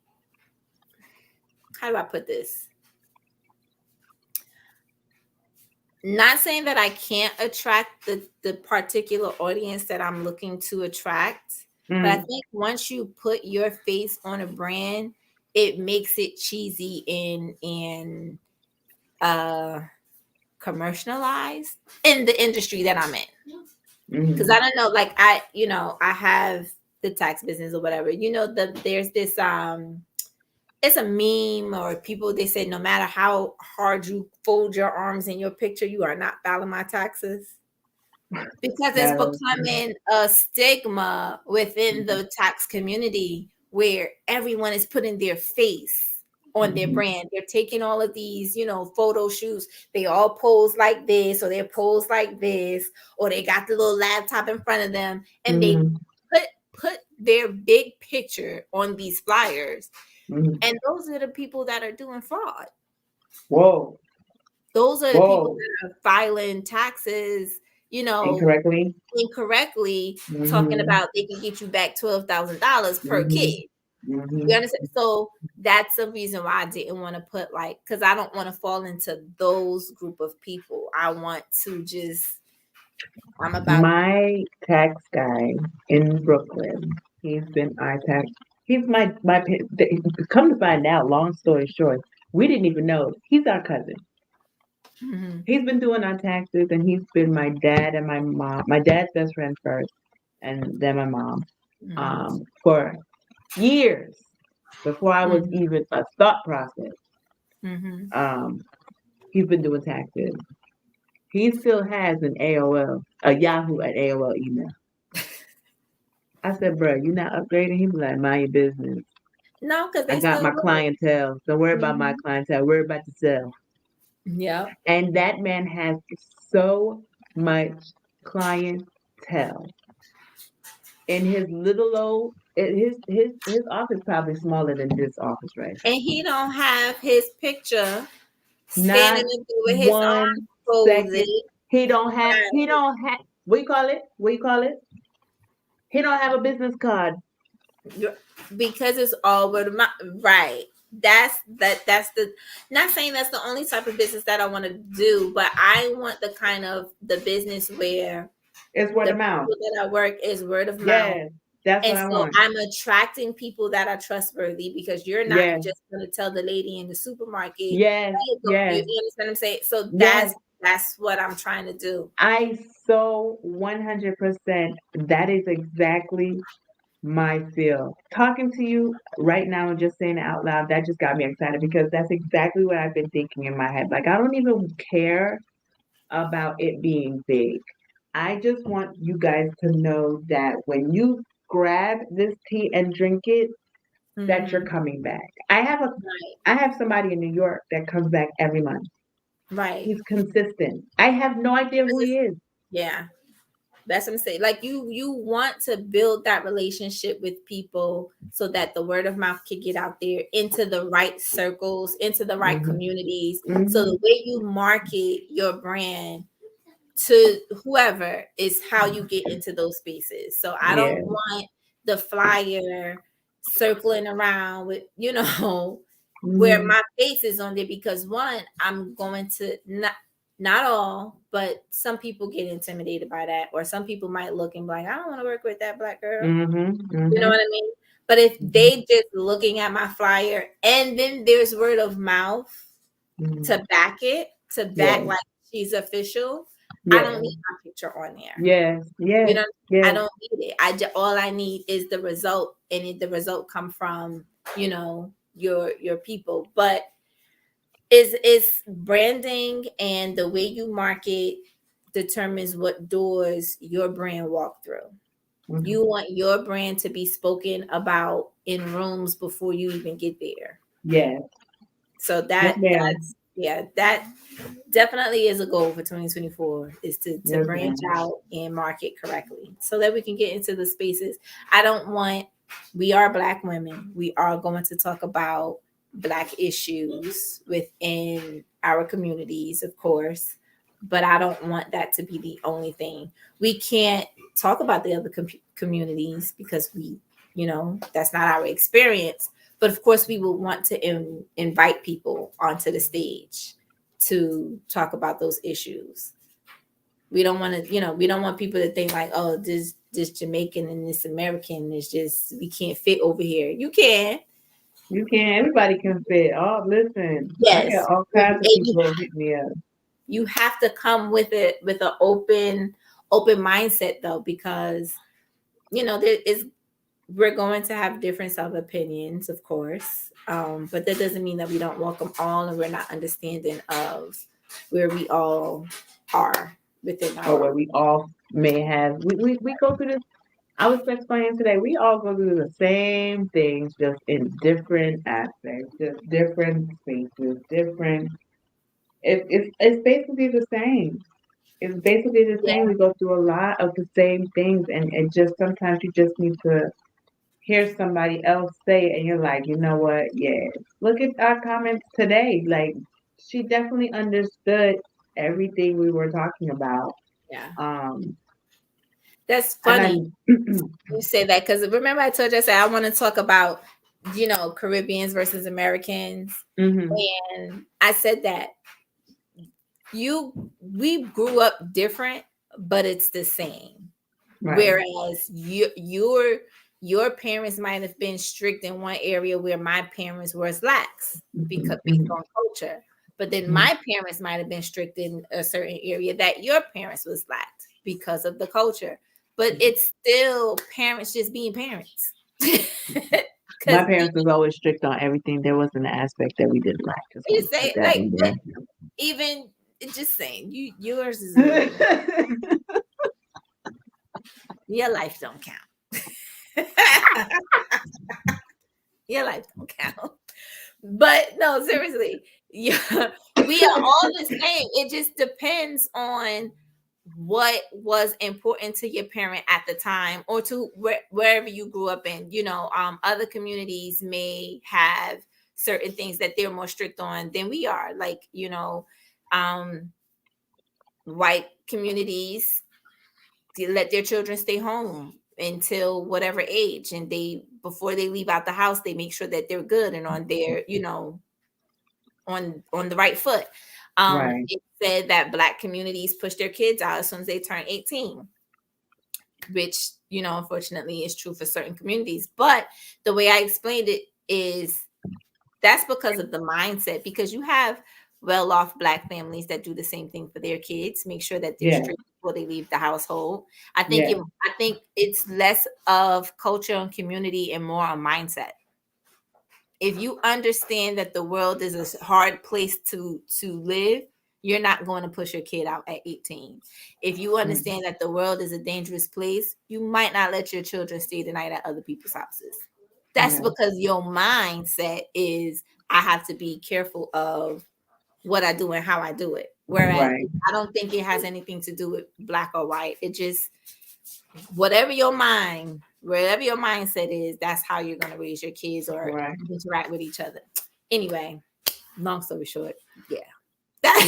how do I put this? Not saying that I can't attract the particular audience that I'm looking to attract, but I Mm-hmm. think once you put your face on a brand, it makes it cheesy and uh commercialized in the industry that I'm in. Because Mm-hmm. I don't know, like I have the tax business or whatever. There's this it's a meme or people they say no matter how hard you fold your arms in your picture, you are not filing my taxes. Because it's No. becoming a stigma within the tax community where everyone is putting their face on their Mm-hmm. brand. They're taking all of these, photo shoots. They all pose like this, or they pose like this, or they got the little laptop in front of them, and they Mm-hmm. put put their big picture on these flyers. Mm-hmm. And those are the people that are doing fraud. Whoa. Those are the people Whoa. that are filing taxes, you know, Incorrectly. incorrectly, talking Mm-hmm. about they can get you back $12,000 per Mm-hmm. kid. You Mm-hmm. understand? So that's the reason why I didn't want to put like, because I don't want to fall into those group of people. I want to just, I'm about, My tax guy in Brooklyn, he's been our tax. He's come to find out, long story short, we didn't even know. He's our cousin. mhm, He's been doing our taxes and he's been my dad and my mom, my dad's best friend first, and then my mom, mhm, for years before I was mhm, even a thought process. mhm. Um, he's been doing taxes. He still has an AOL, a Yahoo at AOL email. I said, bro, you not upgrading? He was like, mind your business. No, because I they got still my work. clientele. Don't worry about my Mhm. clientele. Worry about the sell. Yep. And that man has so much clientele in his little old his office probably smaller than this office right And he don't have his picture now. standing Not in there with his one arms folded. second. He don't have what you call it? What you call it? He don't have a business card. Because it's all word of mouth. Right. That's the, not saying that's the only type of business that I want to do, but I want the kind of the business where It's word the of mouth. people that I work is word of mouth. Yes, that's what And I so want. I'm attracting people that are trustworthy because you're not Yes, just going to tell the lady in the supermarket, yes, "Hey, yes, you understand what I'm saying?" So yes. that's what I'm trying to do. I so 100%. That is exactly my feel. Talking to you right now and just saying it out loud, that just got me excited because that's exactly what I've been thinking in my head. Like, I don't even care about it being big. I just want you guys to know that when you grab this tea and drink it, that you're Hmm. coming back. I have somebody in New York that comes back every month. Right. He's consistent. I have no idea who he is. Yeah. That's what I'm saying. Like you want to build that relationship with people so that the word of mouth can get out there into the right circles, into the right Hmm. communities. So Hmm. the way you market your brand to whoever is how you get into those spaces. So I Yeah. don't want the flyer circling around with, where Hmm. my face is on there because one, I'm going to not all, but some people get intimidated by that, or some people might look and be like, I don't want to work with that black girl. Hmm. You know Hmm. what I mean? But if Hmm. they just looking at my flyer and then there's word of mouth Hmm. to back it, to back Yeah. like she's official, I don't Yeah. need my picture on there. Yes. You Yes. know, I Yes. don't need it. All I need is the result, and the result come from your people. But is branding and the way you market determines what doors your brand walk through. Hmm. You want your brand to be spoken about in rooms before you even get there. Yes. So Yes, ma'am. that's yeah, that definitely is a goal for 2024 is to Yes, branch ma'am. out and market correctly so that we can get into the spaces. I don't want We are black women. We are going to talk about black issues within our communities, of course, but I don't want that to be the only thing. We can't talk about the other communities because that's not our experience. But of course, we will want to invite people onto the stage to talk about those issues. We don't want to, we don't want people to think like, oh, this Jamaican and this American is just we can't fit over here. You can, You can. Everybody can fit. Oh, listen. I got yes, all and kinds of people hit me up. you have to come with it with an open mindset though, because there is we're going to have difference of opinions, of course, but that doesn't mean that we don't welcome all and we're not understanding of where we all are within Or where our. we all may have. We go through this. I was explaining today. We all go through the same things, just in different aspects, just different spaces, different. It's basically the same. It's basically the same. Yeah, We go through a lot of the same things, and it just sometimes you just need to hear somebody else say it, and you're like, you know what? Yeah. Look at our comments today. Like, she definitely understood everything we were talking about. yeah, Um, that's and I, funny you say that because remember I told you I said I want to talk about Caribbeans versus Americans, hmm. and I said that we grew up different, but it's the same. Right. Whereas your parents might have been strict in one area where my parents were lax Hmm. because based Hmm. on culture. But then my parents might have been strict in a certain area that your parents was lax because of the culture. But it's still parents just being parents. My Because parents was always strict on everything. There wasn't an aspect that we didn't like. Just you want to put say that like, in but there. even just saying, yours is a little, your life don't count. Your life don't count. But no, seriously, yeah, we are all the same. It just depends on what was important to your parent at the time, or to wherever you grew up in. Other communities may have certain things that they're more strict on than we are. Like, um, white communities, they let their children stay home until whatever age, and they before they leave out the house, they make sure that they're good and on their, on the right foot. Right. It said that black communities push their kids out as soon as they turn 18, which unfortunately is true for certain communities. But the way I explained it is that's because of the mindset, because you have well-off black families that do the same thing for their kids, make sure that they're Yeah. strict before they leave the household. Yeah. I think it's less of culture and community and more on mindset. If you understand that the world is a hard place to live, you're not going to push your kid out at 18. If you Mm. understand that the world is a dangerous place, you might not let your children stay the night at other people's houses. That's Yeah. because your mindset is, I have to be careful of what I do and how I do it. Whereas Right, I don't think it has anything to do with black or white. It just whatever your mind, wherever your mindset is, that's how you're gonna raise your kids or right. interact with each other. Anyway, long story short, yeah.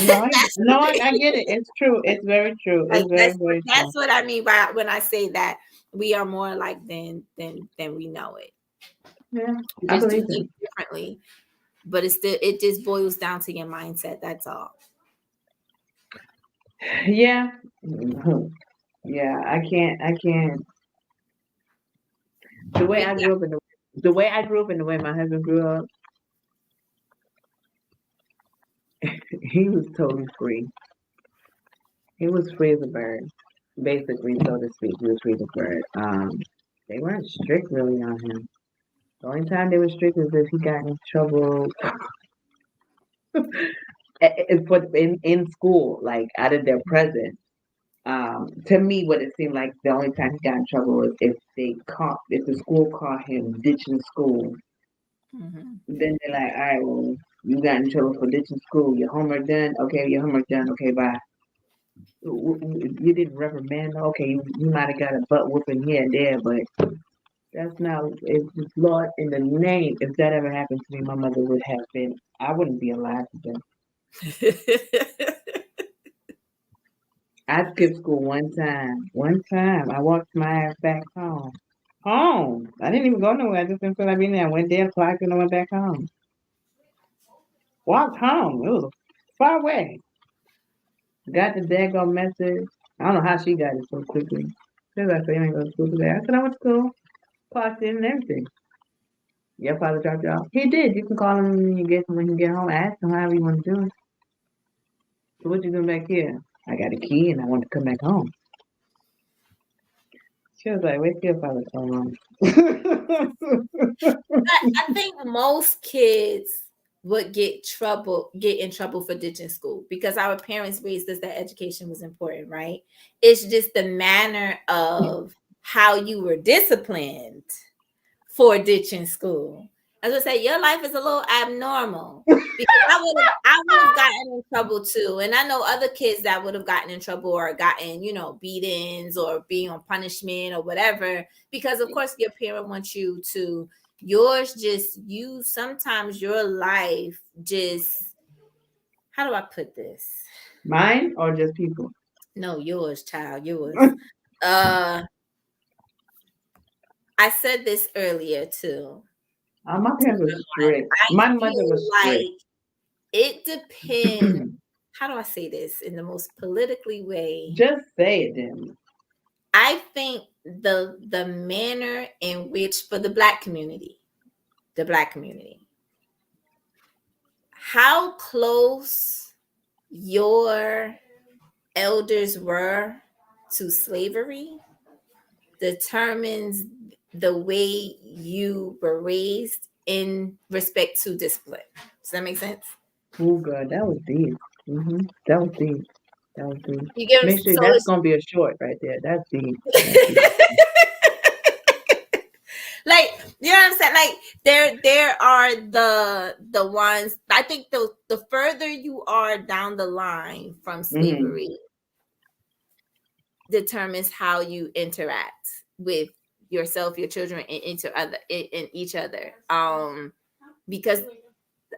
No, That's no, I get it. It's true. It's very true. like It's very, very true. that's what I mean by when I say that we are more alike than we know it. Yeah, We I just do believe things it. differently, but it's still it just boils down to your mindset. That's all. Yeah. Mhm. Yeah, I can't. The way We I grew up in the way I grew up and the way my husband grew up, he was totally free. He was free as a bird, basically, so to speak. He was free as a bird. They weren't strict really on him. The only time they were strict is if he got in trouble in school, like out of their presence. To me, what it seemed like the only time he got in trouble was if the school caught him ditching school. hmm Then they're like, all right, well, you got in trouble for ditching school. Your homework done? Okay, your homework done. Okay, bye. You didn't reprimand. Okay, you might have got a butt whooping here and there, but that's not. It's just Lord in the name. If that ever happened to me, my mother would have been. I wouldn't be alive today. I skipped school one time. One time, I walked my ass back home. Home. I didn't even go nowhere. I just didn't feel like being there. I went there, clocked, and I went back home. Walked home. It was far away. Got the daggone message. I don't know how she got it so quickly. She was like, so you ain't go to school today. I said, I went to school, clocked in and everything. Your father dropped you off. He did. You can call him when you get home. Ask him however you want to do it. So what you doing back here? I got a key and I want to come back home. She was like, wait till your father come home. I think most kids would get in trouble for ditching school because our parents raised us that education was important, right? It's just the manner of how you were disciplined for ditching school. As I say, your life is a little abnormal because I would have gotten in trouble too, and I know other kids that would have gotten in trouble or gotten beatings or being on punishment or whatever because of course your parent wants you to. Yours just you sometimes your life just how do I put this? Mine or just people? No, yours, child, yours. Uh, I said this earlier too. My parents were strict. I My mother feel was strict. like it depends. How do I say this in the most politically way? Just say it then. I think the manner in which for the black community, how close your elders were to slavery determines the way you were raised in respect to discipline. Does that make sense? Oh, God, that was deep. That was deep. That was deep. You get Make sure so that's it's gonna be a short right there. That's deep. That's deep. like you know what I'm saying. Like there are the ones. I think the further you are down the line from Mm-hmm. slavery determines how you interact with yourself, your children, and in each other. Because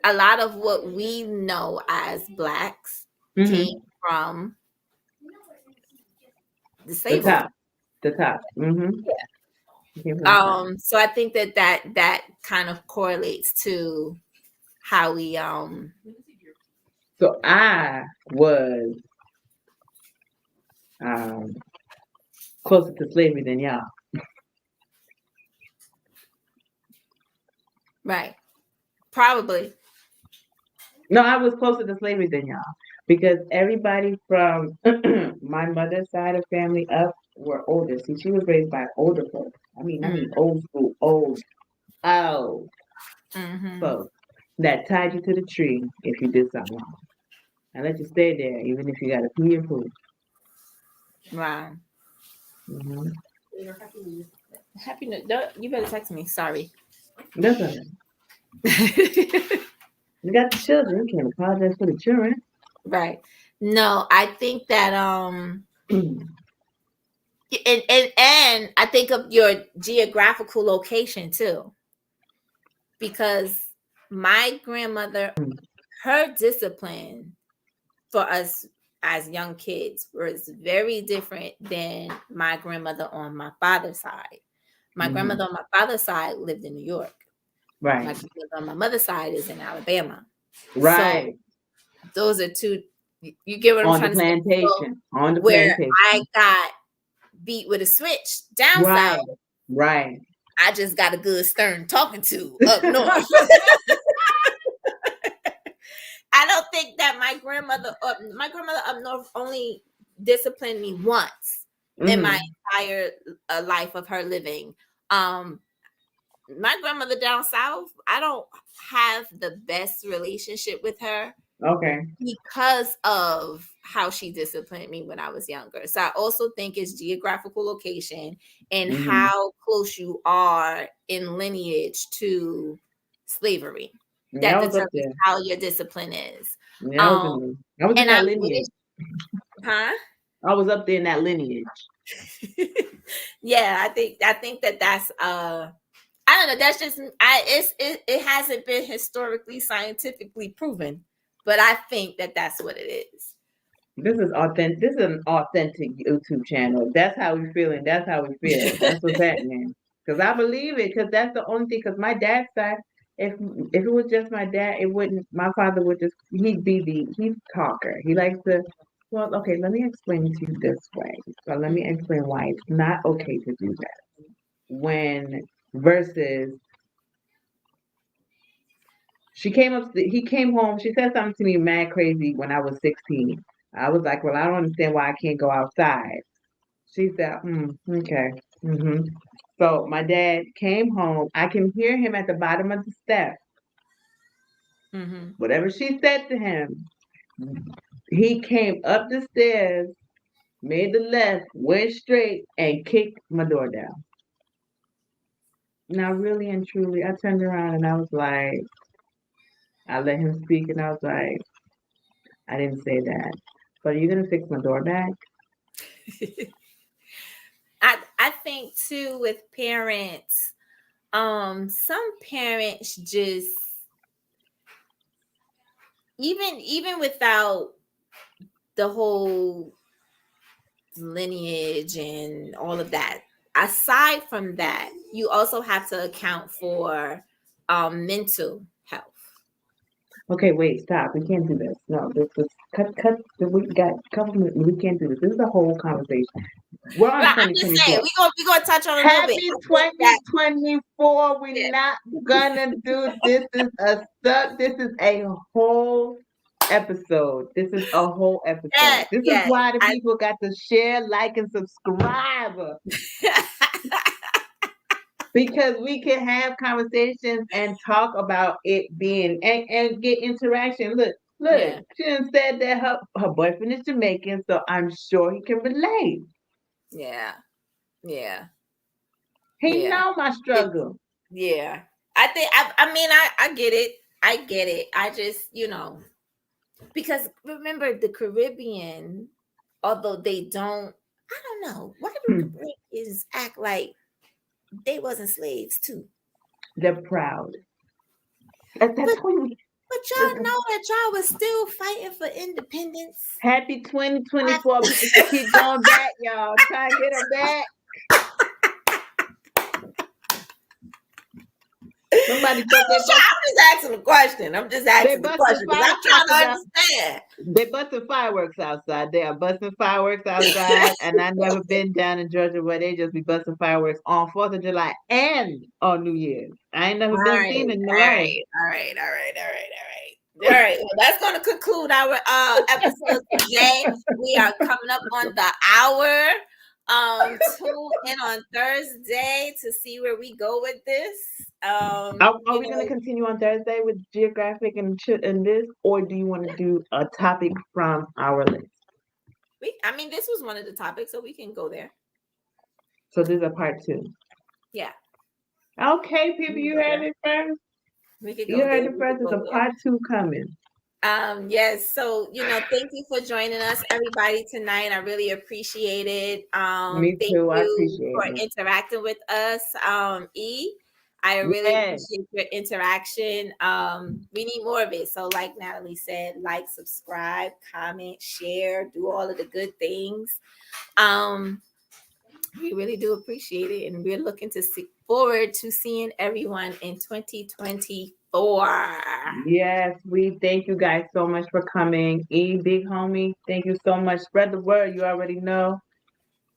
a lot of what we know as blacks came Mm-hmm. from the The slave owners. top. The top. Mm-hmm. Give them top. So I think that kind of correlates to how we So I was um closer to slavery than y'all. right. Probably. No, I was closer to slavery than y'all because everybody from my mother's side of family up were older. See, she was raised by older folks. I mean, old school, old Mm-hmm. folks that tied you to the tree if you did something wrong and let you stay there even if you got to pee and poo. Wow. Mm-hmm. Happy New you better text me. Sorry. That's all right. You got the children. You can't apologize for the children. right. No, I think that and I think of your geographical location too, because my grandmother, her discipline for us as young kids was very different than my grandmother on my father's side. My Mhm. grandmother on my father's side lived in New York. My Right. grandmother on my mother's side is in Alabama. So Right. those are two. You get what I'm On the trying to say? So plantation. On the where I plantation. got beat with a switch down south, Right. Right. I just got a good stern talking to up north. I don't think that my grandmother up north only disciplined me once in my Hmm. entire life of her living. Um, my grandmother down south, I don't have the best relationship with her Okay. because of how she disciplined me when I was younger. So I also think it's geographical location and Hmm. how close you are in lineage to slavery Yeah, that I was up determines there. how your discipline is. Yeah, I was Um, in the, I was in and that I wish, lineage. huh? I was up there in that lineage. Yeah, I think that that's I don't know. That's just it hasn't been historically scientifically proven, but I think that that's what it is. This is authentic. This is an authentic YouTube channel. That's how we feeling. That's how we feel. That's what's happening. Because I believe it. Because that's the only thing. Because my dad's side, if if it was just my dad, it wouldn't. My father would just. He's talker. He likes to. Well, okay. Let me explain it to you this way. So let me Mhm, explain why it's not okay to do that. When versus she came up. He came home. She said something to me mad crazy when I was 16. I was like, well, I don't understand why I can't go outside. She said, okay. So my dad came home. I can hear him at the bottom of the steps. mhm. Whatever she said to him, he came up the stairs, made the left, went straight, and kicked my door down. Now, really and truly, I turned around and I was like, I let him speak, and I was like, I didn't say that. But are you gonna fix my door back? I think too with parents, some parents just even without the whole lineage and all of that. Aside from that, you also have to account for mental health. Okay, wait, stop. We can't do this. No, this cut. We got couple. We can't do this. This is a whole conversation. We're on Right, I'm just saying 2024. we gonna touch on a little bit. Happy I think that 2024. We're yeah, not gonna do this. Is a stuck. This is a whole episode. This is a whole episode. This is yeah, why the I, people got to share, like, and subscribe because we can have conversations and talk about it being and get interaction. Look, yeah, she done said that her boyfriend is Jamaican, so I'm sure he can relate. yeah, yeah, He yeah. know my It, struggle. yeah. I mean I get it. I get it. I just, because remember the Caribbean, although they don't, I don't know, why do Caribbeans act like they wasn't slaves too? They're proud. But That's when we, but y'all know that y'all was still fighting for independence. happy 2024. People should keep going back, y'all. Try and get her back. Somebody said I'm just asking the question. I'm just they asking the busting question because I'm trying firecrackers to out. understand. They busting fireworks outside. They are busting fireworks outside, and I never been down in Georgia where they just be busting fireworks on 4th of July and on New Year's. I ain't never All been right, seen in my all life. right, all right, all right, all right, all right. All right, well, that's going to conclude our episode today. We are coming up on the hour. Tune in on Thursday to see where we go with this. Are we going to continue on Thursday with geographic and this, or do you want to do a topic from our list? I mean, this was one of the topics, so we can go there. So this is a part two. Yeah, Okay, we people, can you go heard there. it first. We could You go heard there. it We first. could There's go a there. part two coming. Yes. So, thank you for joining us, everybody, tonight. I really appreciate it. Me Thank too. I you appreciate for it. interacting with us, E. I really Yes. appreciate your interaction. We need more of it. So, like Natalie said, like, subscribe, comment, share, do all of the good things. Um, we really do appreciate it, and we're looking to see forward to seeing everyone in 2024. Yes, we thank you guys so much for coming. E, big homie, thank you so much. Spread the word. You already know.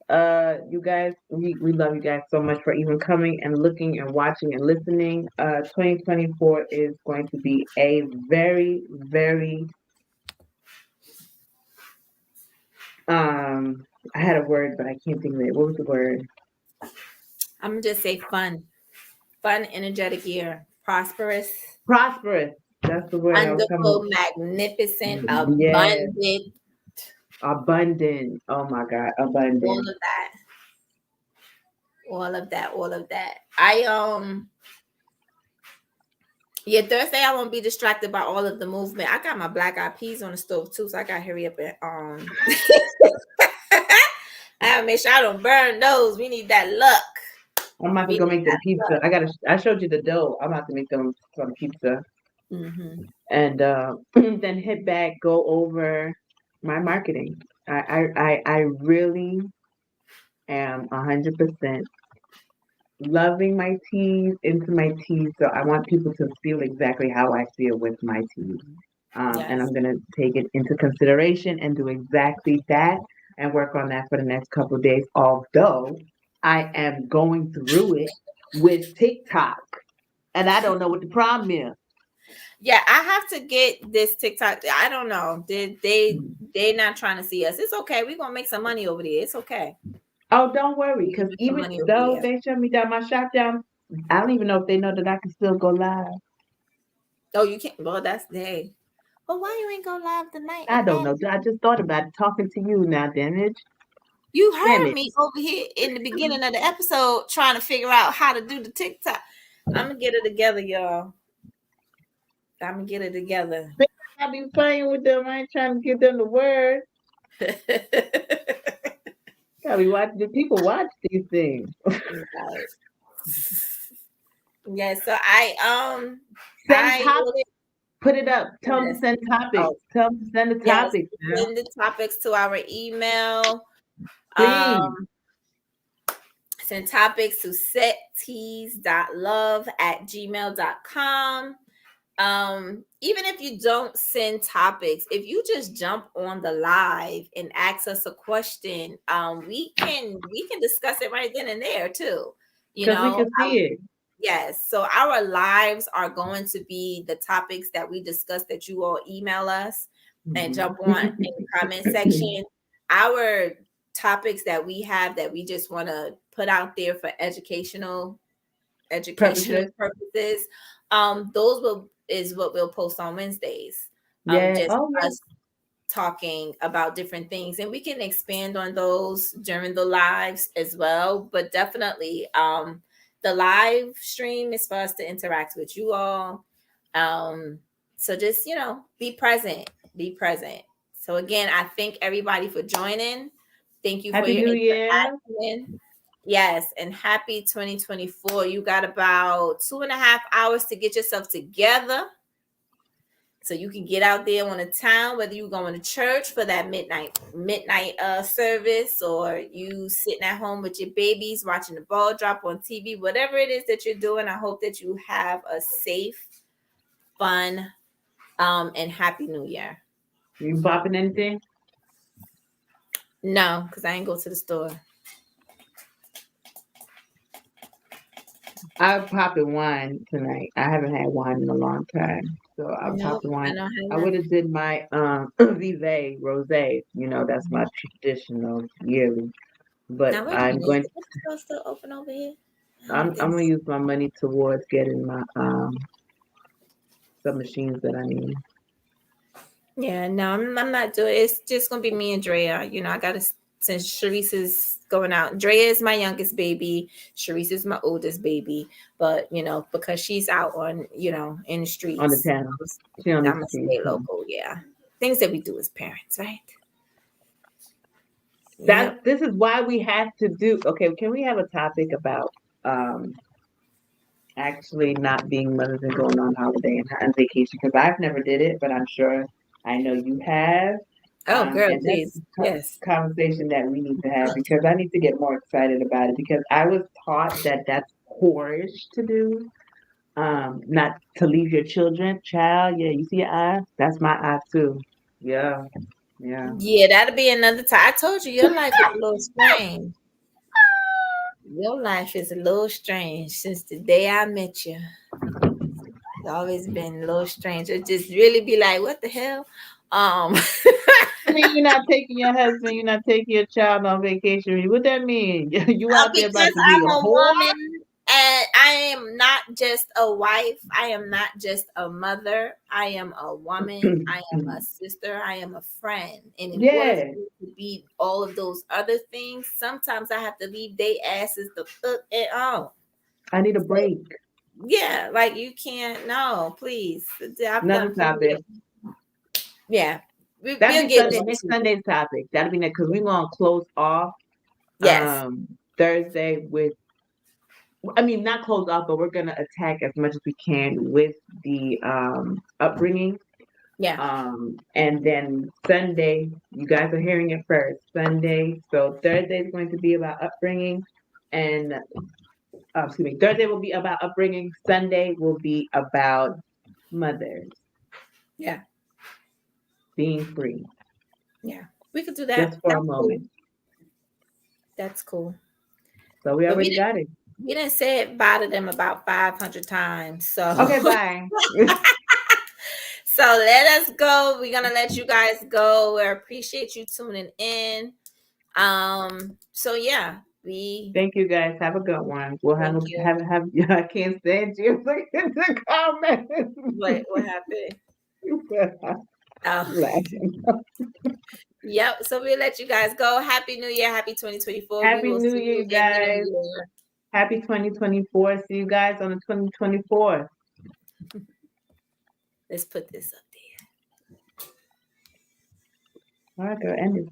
You guys, we love you guys so much for even coming and looking and watching and listening. 2024 is going to be a very, very I had a word, but I can't think of it. What was the word? I'm gonna just say fun, energetic year, prosperous, Prosperous. That's the word I was coming. wonderful, magnificent, Yes, abundant, abundant. Oh my God, all abundant. of that, all of that, all of that. Yeah, Thursday I won't be distracted by all of the movement. I got my black eyed peas on the stove too, so I gotta hurry up and I gotta make sure I don't burn those. We need that luck. I'm about to We go need make them pizza. I showed you the dough. I'm about to make them some pizza that. Mm-hmm. and then hit back, go over my marketing. I really am 100% loving my teas into my teas. So I want people to feel exactly how I feel with my teas. And Yes. I'm going to take it into consideration and do exactly that and work on that for the next couple of days. Although I am going through it with TikTok and I don't know what the problem is. Yeah, I have to get this TikTok. I don't know. They not trying to see us. It's okay. We're gonna make some money over there. It's okay. Oh, don't worry, We can because make some even money over though there. they shut me down, my shop down, I don't even know if they know that I can still go live. Oh, you can't. Well, that's day. But why you ain't go live tonight I and don't then know. I just thought about it talking to you now, damn it. you Damn heard it. me over here in the beginning of the episode trying to figure out how to do the TikTok. I'm gonna get it together, y'all. I'm gonna get it together. I be playing with them. I ain't trying to give them the word. I be watching the people watch these things. Right. Yeah, so Send I top, put it up. Tell them to yes. send topics. Oh, Tell them to send the yes. topics now. Send the topics to our email. Please. Um, Send topics to setteas.love@gmail.com. Even if you don't send topics, if you just jump on the live and ask us a question, we can discuss it right then and there too. You Because we know, can see it. yes. So our lives are going to be the topics that we discuss that you all email us and Mhm. jump on in the comment section. Our topics that we have that we just want to put out there for educational Purposes. purposes. Those will is what we'll post on Wednesdays. Yeah. Just Oh, yeah. us talking about different things, and we can expand on those during the lives as well. But definitely, the live stream is for us to interact with you all. Um, so just be present, be present. So again, I thank everybody for joining. Thank you for Happy your New Year. interaction. Yes, and happy 2024. You got about 2.5 hours to get yourself together so you can get out there on the town, whether you're going to church for that midnight service, or you sitting at home with your babies watching the ball drop on TV. Whatever it is that you're doing, I hope that you have a safe, fun, and happy New Year. You popping anything? No, because I ain't go to the store. I'm popping wine tonight. I haven't had wine in a long time, so I'm Nope, popping I wine. don't have I would nothing. have did my Vive rosé. You know, that's my traditional yearly. But Now wait a I'm minute, going. is the store still open over here? I don't I'm think gonna so. use my money towards getting my some machines that I need. Yeah, no, I'm not doing. It's just gonna be me and Drea. I gotta since Sharice's going out. Drea is my youngest baby. Sharice is my oldest baby. But because she's out on in the On the streets, town. She on the I'm gonna street. stay local. Yeah, things that we do as parents, right? That Yep. this is why we have to do. Okay, can we have a topic about um actually not being mothers and going on holiday and on vacation? Because I've never did it, but I'm sure I know you have. Oh, girl, And that's please. a Yes. conversation that we need to have because I need to get more excited about it because I was taught that that's whorish to do. Not to leave your children, child. Yeah, you see your eye? That's my eye too. Yeah, yeah. Yeah, that'll be another time. I told you your life is a little strange. Your life is a little strange since the day I met you. It's always been a little strange. It just really be like, what the hell? Um, I mean, you're not taking your husband, you're not taking your child on vacation. What that mean? You out there about because to be I'm a a whore? woman and I am not just a wife. I am not just a mother. I am a woman. I am a sister. I am a friend. And in order for Yeah, me to be all of those other things, sometimes I have to leave they asses the fuck at home. I need a So, break. yeah, like you can't. No, please. I've done Another plenty topic. of. Yeah, That'll we'll be get Sunday, next into it. Sunday's topic. That'll be next because we're gonna close off Yes. Thursday with I mean not close off, but we're gonna attack as much as we can with the upbringing. Yeah. And then Sunday, you guys are hearing it first. Sunday, so Thursday is going to be about upbringing, and excuse me, Thursday will be about upbringing. Sunday will be about mothers Yeah. being free, Yeah. We could do that. just for a That's cool. moment. That's cool. So we But already got it. we didn't say it bother them about 500 times. So Okay, bye. so let us go. We're gonna let you guys go. We appreciate you tuning in. So yeah, we Thank you guys. Have a good one. We'll have thank you. have. I can't stand you. Look at the comments. What happened? Oh, Laughing. yep. So we'll let you guys go. Happy New Year, happy 2024. We Happy will New see Year, you you in the new guys. year. Happy 2024. See you guys on the 2024. Let's put this up there. All right, girl. End it.